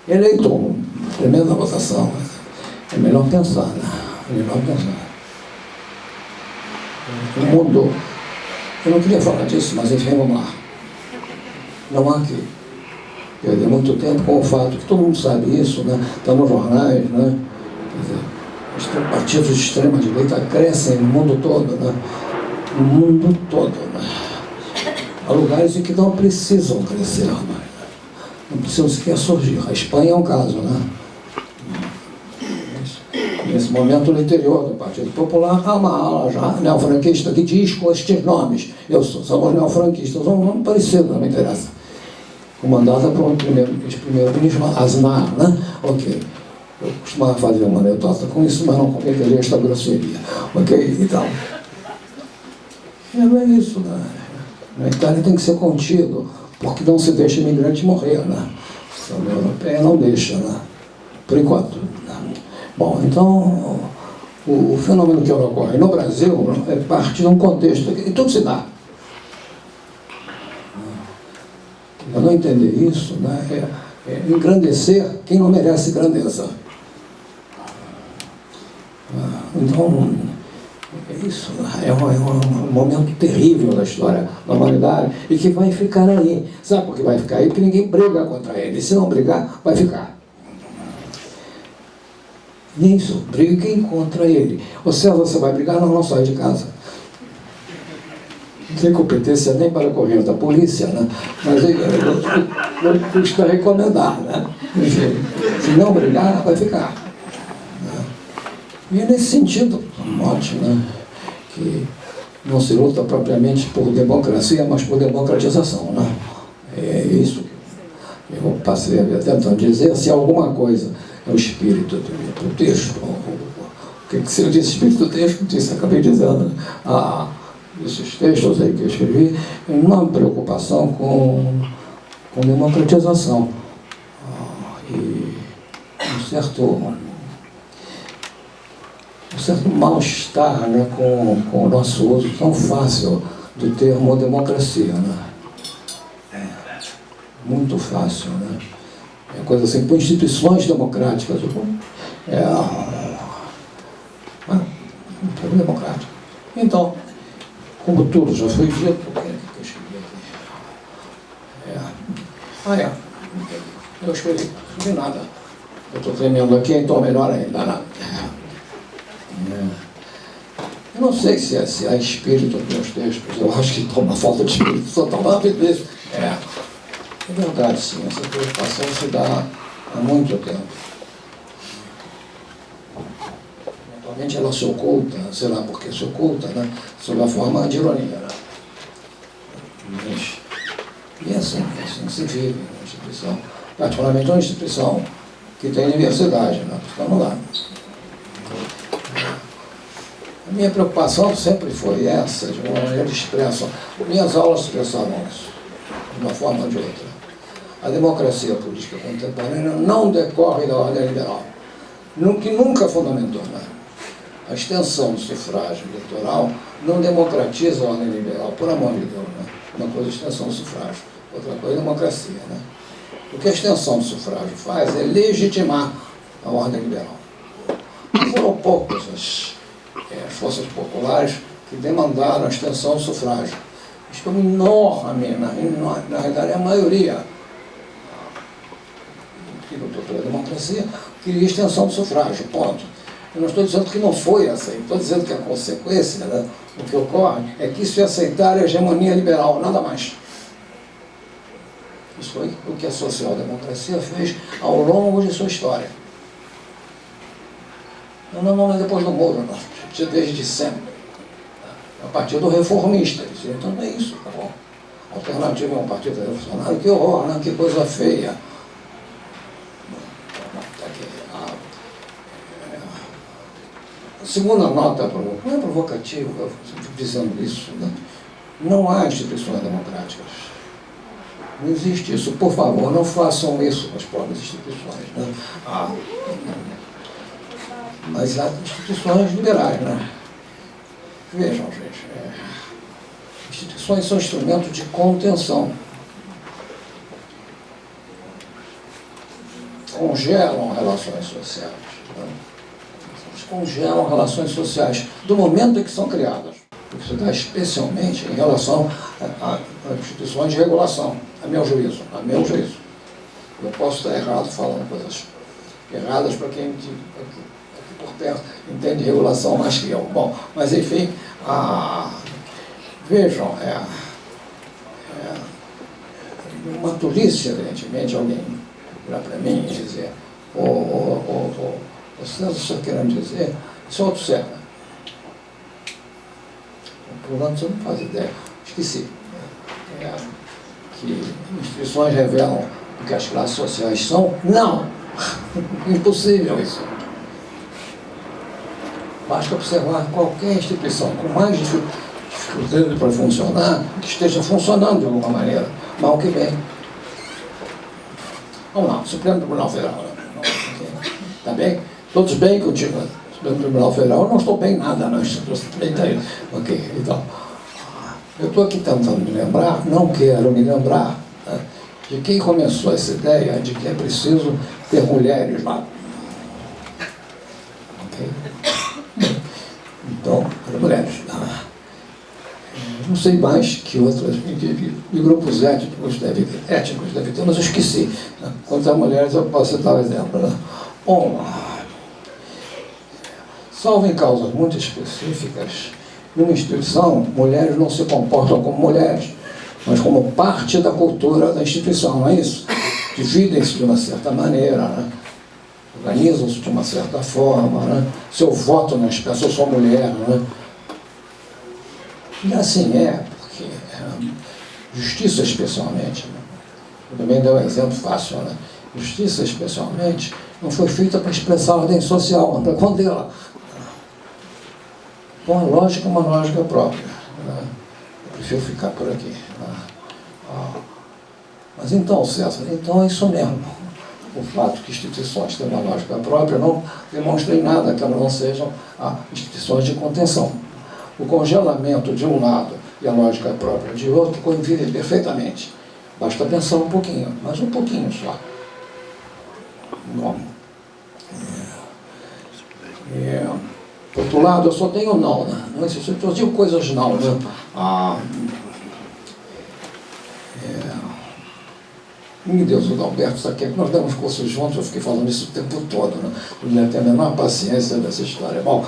Eleito, tremenda votação, é melhor pensar, né? É melhor pensar. O mundo, eu não queria falar disso, mas enfim, vamos lá. Não há que perder muito tempo com o fato que todo mundo sabe isso, né? Está nos jornais, né? Quer dizer, os partidos de extrema-direita crescem no mundo todo, né? No mundo todo, né? Há lugares em que não precisam crescer, né? Não precisam sequer surgir. A Espanha é um caso, né? Nesse momento, no interior do Partido Popular, há uma ala já neofranquista que diz com estes nomes. Somos neofranquistas, um nome parecido, não me interessa. Comandada por um primeiro-ministro Aznar, né? Ok. Eu costumava fazer uma anedota com isso, mas não cometeria esta grosseria. Ok? Então, não é isso, né? Na Itália tem que ser contido, porque não se deixa imigrante morrer, né? A União Europeia não deixa, né? Por enquanto. Né? Bom, então, o fenômeno que ocorre no Brasil é parte de um contexto, e tudo se dá. Eu não entender isso, né, é engrandecer quem não merece grandeza. Então, é isso, é um momento terrível da história da humanidade e que vai ficar aí. Sabe por que vai ficar aí? Porque ninguém briga contra ele. Se não brigar, vai ficar. Isso, briguem contra ele. Ou seja, você vai brigar, não sai de casa. Não tem competência nem para correr da polícia, né? Mas eu custa recomendar, né? Enfim, se não brigar, vai ficar. Né? E é nesse sentido, note, né, que não se luta propriamente por democracia, mas por democratização, né? É isso que eu passei a ver tentando dizer. Se alguma coisa é o espírito do texto, o que se eu disse espírito do texto, disse, acabei dizendo, esses textos aí que eu escrevi, uma preocupação com democratização e um certo mal-estar, né, com o nosso uso tão fácil do termo democracia, né? Muito fácil, né? É coisa assim, por instituições democráticas, um termo democrático. Então, como tudo já foi dito, o que eu escrevi aqui? Eu escrevi nada. Eu estou tremendo aqui, então melhor ainda, né? Eu não sei se há espírito nos meus textos, eu acho que está uma falta de espírito total. É verdade, sim, essa preocupação se dá há muito tempo. Atualmente ela se oculta, sei lá por que se oculta, né? Sob a forma de ironia, né? E assim se vive uma instituição, particularmente uma instituição que tem diversidade, né? Então não dá. A minha preocupação sempre foi essa, de uma maneira expressa. Minhas aulas expressavam isso, de uma forma ou de outra. A democracia política contemporânea não decorre da ordem liberal, que nunca fundamentou, né? A extensão do sufrágio eleitoral não democratiza a ordem liberal, por amor de Deus, né? Uma coisa é a extensão do sufrágio, outra coisa é a democracia, né? O que a extensão do sufrágio faz é legitimar a ordem liberal. Foram poucas as forças populares que demandaram a extensão do sufrágio. Isso foi enorme, na realidade, a maioria que lutou pela democracia queria extensão do sufrágio, ponto. Eu não estou dizendo que não foi aceito, estou dizendo que a consequência, né, do que ocorre é que isso é aceitar a hegemonia liberal, nada mais. Isso foi o que a social-democracia fez ao longo de sua história. Não é depois do Moro, não. Desde sempre. É um partido reformista. Então não é isso, tá bom? A alternativa é um partido revolucionário. Que horror, né? Que coisa feia. A segunda nota não é provocativa, eu estou dizendo isso, né? Não há instituições democráticas. Não existe isso. Por favor, não façam isso com as próprias instituições, né? Mas há instituições liberais, né? Vejam, gente, instituições são instrumentos de contenção. Congelam relações sociais. Né? Congelam relações sociais do momento em que são criadas. Isso está especialmente em relação a instituições de regulação, a meu juízo. Eu posso estar errado falando coisas erradas para quem aqui por perto entende regulação mais que eu. Bom, mas enfim, vejam, uma tolice, evidentemente, alguém virar para mim e dizer, César, você está querendo dizer, isso é outro César. Portanto, você não faz ideia. Esqueci. Que instituições revelam o que as classes sociais são? Não! Impossível isso. Basta observar qualquer instituição com mais dificuldade para funcionar, que esteja funcionando de alguma maneira, mal que bem. Vamos lá, Supremo Tribunal Federal. Está bem? Todos bem contigo? Supremo Tribunal Federal, eu não estou bem nada, não. Ok, então. Eu estou aqui tentando me lembrar, não quero me lembrar, né, de quem começou essa ideia de que é preciso ter mulheres lá. Ok? Então, mulheres. Não sei mais que outras, de grupos étnicos deve ter, mas eu esqueci. Né? Quanto a mulheres, eu posso citar um exemplo. Né? Bom, salvo em causas muito específicas, numa instituição, mulheres não se comportam como mulheres, mas como parte da cultura da instituição, não é isso? Dividem-se de uma certa maneira, né? Organizam-se de uma certa forma, né? Se eu voto nas pessoas, eu sou mulher, né? E assim porque justiça especialmente, né? Eu também dei um exemplo fácil, né? Justiça especialmente não foi feita para expressar a ordem social, mas para contê-la. Então a lógica é uma lógica própria. Né? Eu prefiro ficar por aqui. Né? Mas então, César, então é isso mesmo. O fato que instituições têm uma lógica própria não demonstra em nada que elas não sejam instituições de contenção. O congelamento de um lado e a lógica própria de outro convivem perfeitamente. Basta pensar um pouquinho, mas um pouquinho só. Bom. Por outro lado, eu só tenho não, né? Não existe, eu digo coisas não, né? Meu Deus, o Alberto, isso aqui, nós demos cursos juntos, eu fiquei falando isso o tempo todo, né? Eu não tenho a menor paciência dessa história. Bom,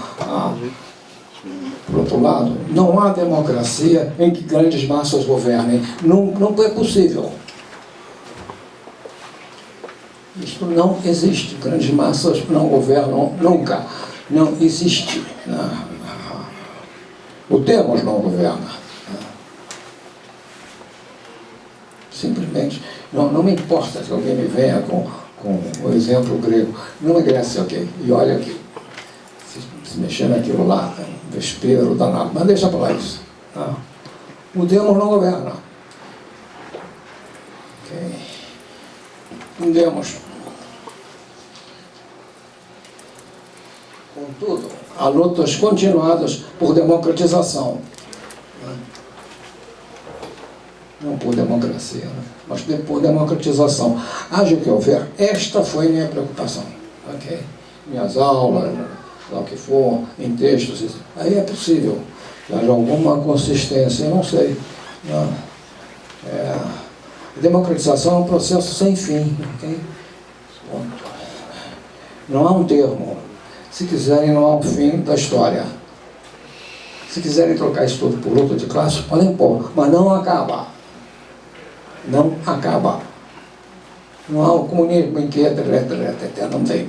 por outro lado, não há democracia em que grandes massas governem. Não é possível. Isto não existe. Grandes massas não governam nunca. Não existe. O Demos não governa. Simplesmente, não me importa que alguém me venha com o exemplo grego. Não é Grécia, ok? E olha aqui, se mexer naquilo lá, vespeiro, danado, mas deixa para lá isso. O Demos não governa. Ok? O Demos. Contudo, há lutas continuadas por democratização. Não por democracia, né? Mas por democratização. Haja o que houver, esta foi minha preocupação. Okay? Minhas aulas, lá o que for, em textos, aí é possível que haja alguma consistência, eu não sei. Não. A democratização é um processo sem fim. Okay? Não há um termo. Se quiserem, não há um fim da história. Se quiserem trocar isso tudo por luta de classe, podem pôr, mas não acaba. Não acaba. Não há um comunismo em que não tem.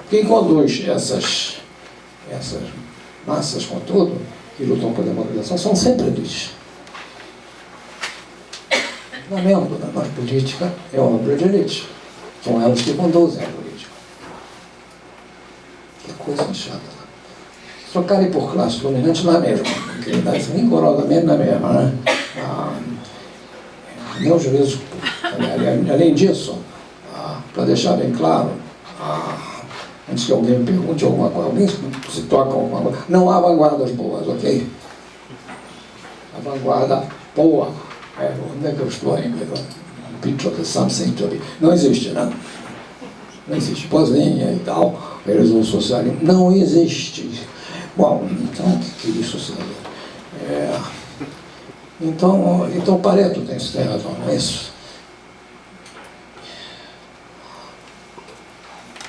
Quem conduz essas massas, contudo, que lutam por democratização, são sempre elites. Lamento, mas política é obra de elite. São elas que conduzem a política. Que coisa chata. Trocarem por classe dominante lá mesmo, porque rigorosamente na mesma, né? Meu juízo, além disso, para deixar bem claro, Antes que alguém me pergunte alguma coisa, alguém se toca alguma coisa. Não há vanguardas boas, ok? A vanguarda boa onde é que eu estou ainda? Picture of some century. Não existe, né? Não existe. Pozinha e tal, realização social. Não existe. Bom, então, o que isso seria? Então Pareto tem razão, não é isso?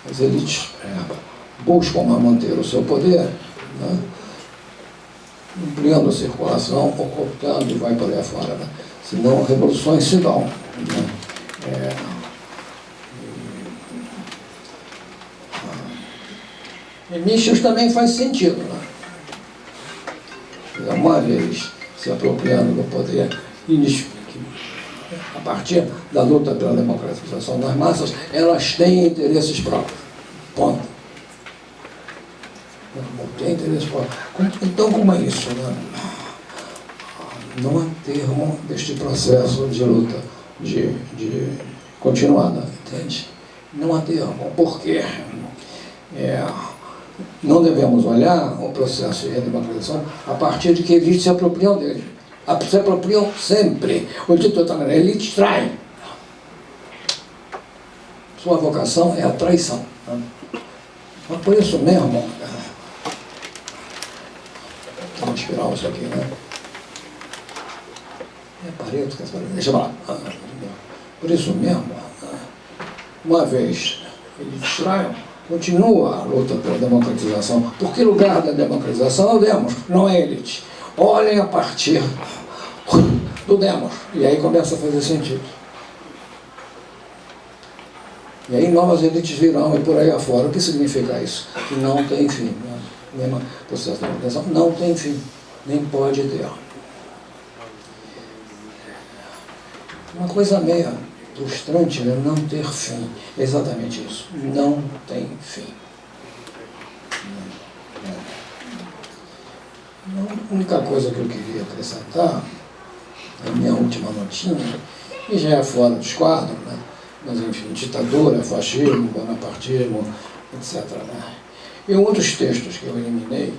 As elites buscam manter o seu poder, né? Ampliando a circulação, ocultando e vai para aí afora, né? Senão revoluções se dão, né? E Michels também faz sentido, né? Uma vez se apropriando do poder, a partir da luta pela democratização das massas, elas têm interesses próprios. Ponto. Tem interesses próprios. Então, como é isso, né? Não há termo deste processo de luta, de continuada, entende? Não há termo. Por quê? Não devemos olhar o processo de democratização a partir de que elites se apropriam dele. Se apropriam sempre. O dito está na elite trai. Sua vocação é a traição. Mas por isso mesmo, vamos inspirar isso aqui, né? Pareto, deixa eu falar. Por isso mesmo, uma vez eles traiam, continua a luta pela democratização. Por que lugar da democratização é o demos, não é elite. Olhem a partir do demos. E aí começa a fazer sentido. E aí novas elites virão e por aí afora. O que significa isso? Que não tem fim. Né? O processo da democratização não tem fim. Nem pode ter. Uma coisa meio frustrante, né? Não ter fim. É exatamente isso. Não tem fim. A única coisa que eu queria acrescentar, a minha última notinha, e já é fora dos quadros, né? Mas enfim, ditadura, fascismo, bonapartismo, etc. Né? E um dos textos que eu eliminei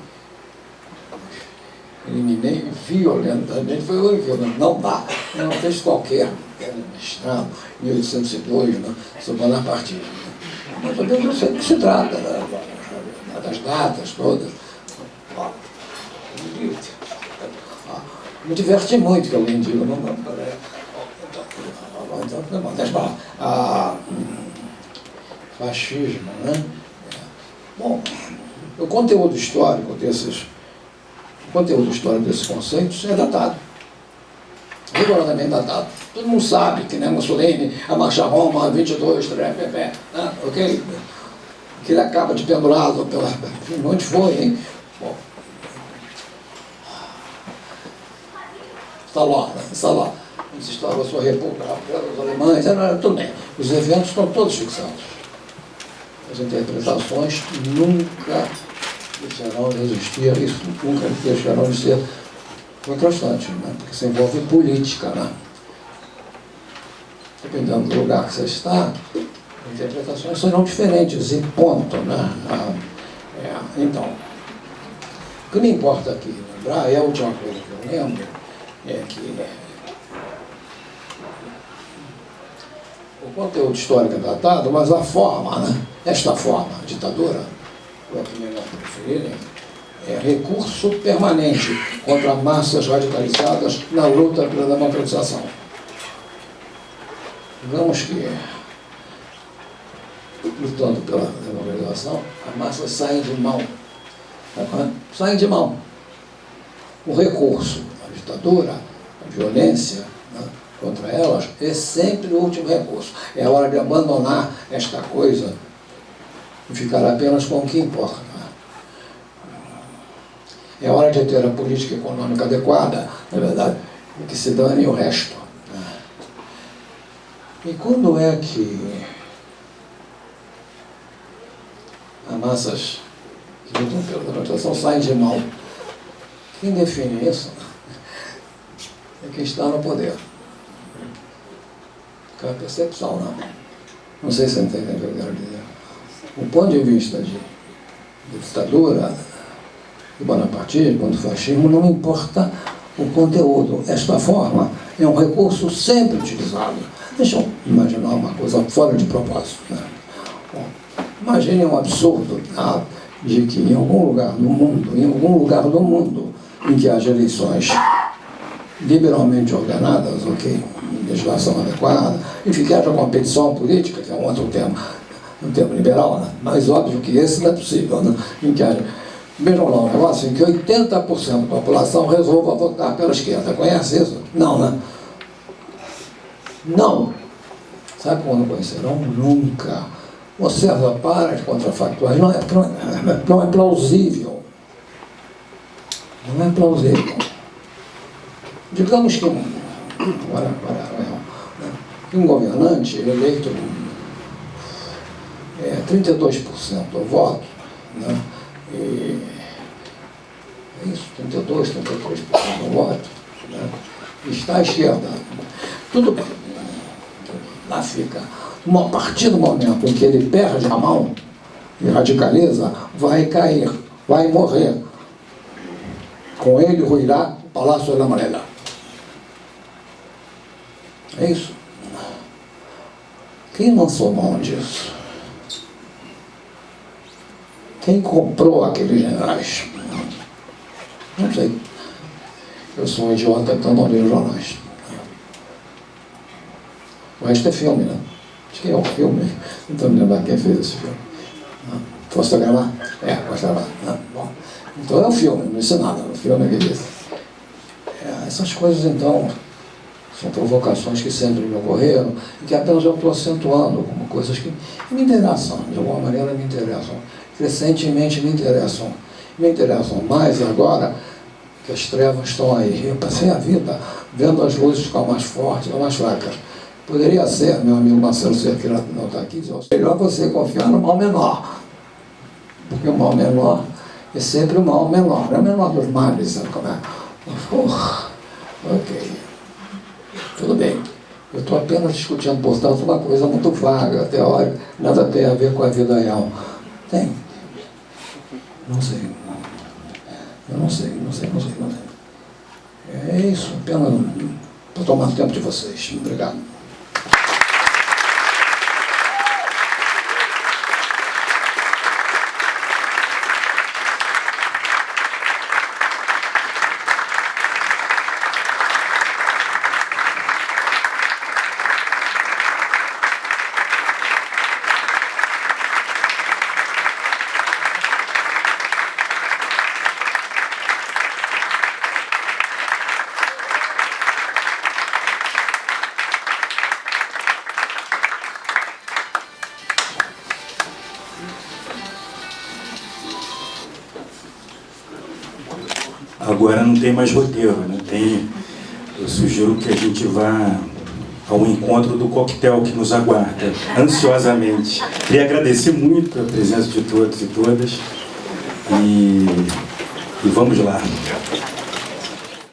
violentamente, foi o único, não dá, é um texto qualquer, que era mestrado, 1802, né? Sobre bonapartismo. Mas eu não sei do que se trata, né? Das datas todas. Me diverti muito que alguém diga, fascismo, né? Bom, o conteúdo histórico desses conceitos é datado, rigorosamente datado. Todo mundo sabe que, né, Mussolini, a marcha Roma, 22, né, ok? Que ele acaba de pendurado pela... Onde foi, hein? Bom, está lá. Onde se instaurou a sua república, os alemães, tudo bem. Os eventos estão todos fixados. As interpretações nunca deixarão de existir, isso nunca deixarão de ser contrastante, né? Porque se envolve política, né? Dependendo do lugar que você está, as interpretações serão diferentes, e ponto, né? Então, o que me importa aqui lembrar, e a última coisa que eu lembro, é que o conteúdo histórico é datado, mas a forma, né? Esta forma, a ditadura, ou a que melhor preferirem, é recurso permanente contra massas radicalizadas na luta pela democratização. Digamos que, lutando pela democratização, as massas saem de mão. Saem de mão. O recurso, a ditadura, a violência, né, contra elas, é sempre o último recurso. É a hora de abandonar esta coisa e ficar apenas com o que importa. É hora de ter a política econômica adequada, na verdade, e que se dane o resto. E quando é que as massas que lutam pela democratização saem de mão? Quem define isso é quem está no poder. Porque a percepção, não. Não sei se você entende o que eu quero dizer. do ponto de vista de ditadura, do bonapartismo, do fascismo, não importa o conteúdo. Esta forma é um recurso sempre utilizado. Deixa eu imaginar uma coisa fora de propósito, né? Bom, imagine um absurdo, tá? De que em algum lugar do mundo, em que haja eleições liberalmente ordenadas, ok, legislação adequada, enfim, que haja competição política, que é um outro tema, um termo liberal, né? Mas óbvio que esse não é possível, né? Em que haja, vejam lá um negócio em que 80% da população resolva votar pela esquerda. Conhece isso? Não, né? Não. Sabe quando conhecerão? Nunca. O César, para de contrafactuais. Não é plausível. Não é plausível. Digamos que um governante eleito 32% do voto, né? E é isso, 32, 33% do voto, né? Está à esquerda. Tudo bem. Lá fica. A partir do momento em que ele perde a mão e radicaliza, vai cair, vai morrer. Com ele ruirá o Palácio da Amarela. É isso. Quem lançou mão disso? Quem comprou aqueles generais? Não sei. Eu sou um idiota, então não leio jornais. O resto é filme, né? Acho que é um filme. Não estou me lembrando quem fez esse filme. Posso gravar? Posso gravar. Bom. Então é um filme, não disse nada. O filme é que diz. Essas coisas, então, são provocações que sempre me ocorreram e que apenas eu estou acentuando como coisas que me interessam, de alguma maneira me interessam, crescentemente me interessam. Me interessam mais agora que as trevas estão aí. Eu passei a vida vendo as luzes ficar mais fortes ou mais fracas. Poderia ser, meu amigo Marcelo Cerqueira não está aqui, melhor você confiar no mal menor. Porque o mal menor é sempre o mal menor. É o menor dos males, sabe como é? Ok. Tudo bem. Eu estou apenas discutindo, portanto, uma coisa muito vaga, teórica, nada tem a ver com a vida real. Tem? Não sei. Eu não sei. É isso, apenas para tomar tempo de vocês. Obrigado. Agora não tem mais roteiro, né? Eu sugiro que a gente vá ao encontro do coquetel que nos aguarda, ansiosamente. Queria agradecer muito a presença de todos e todas. E vamos lá.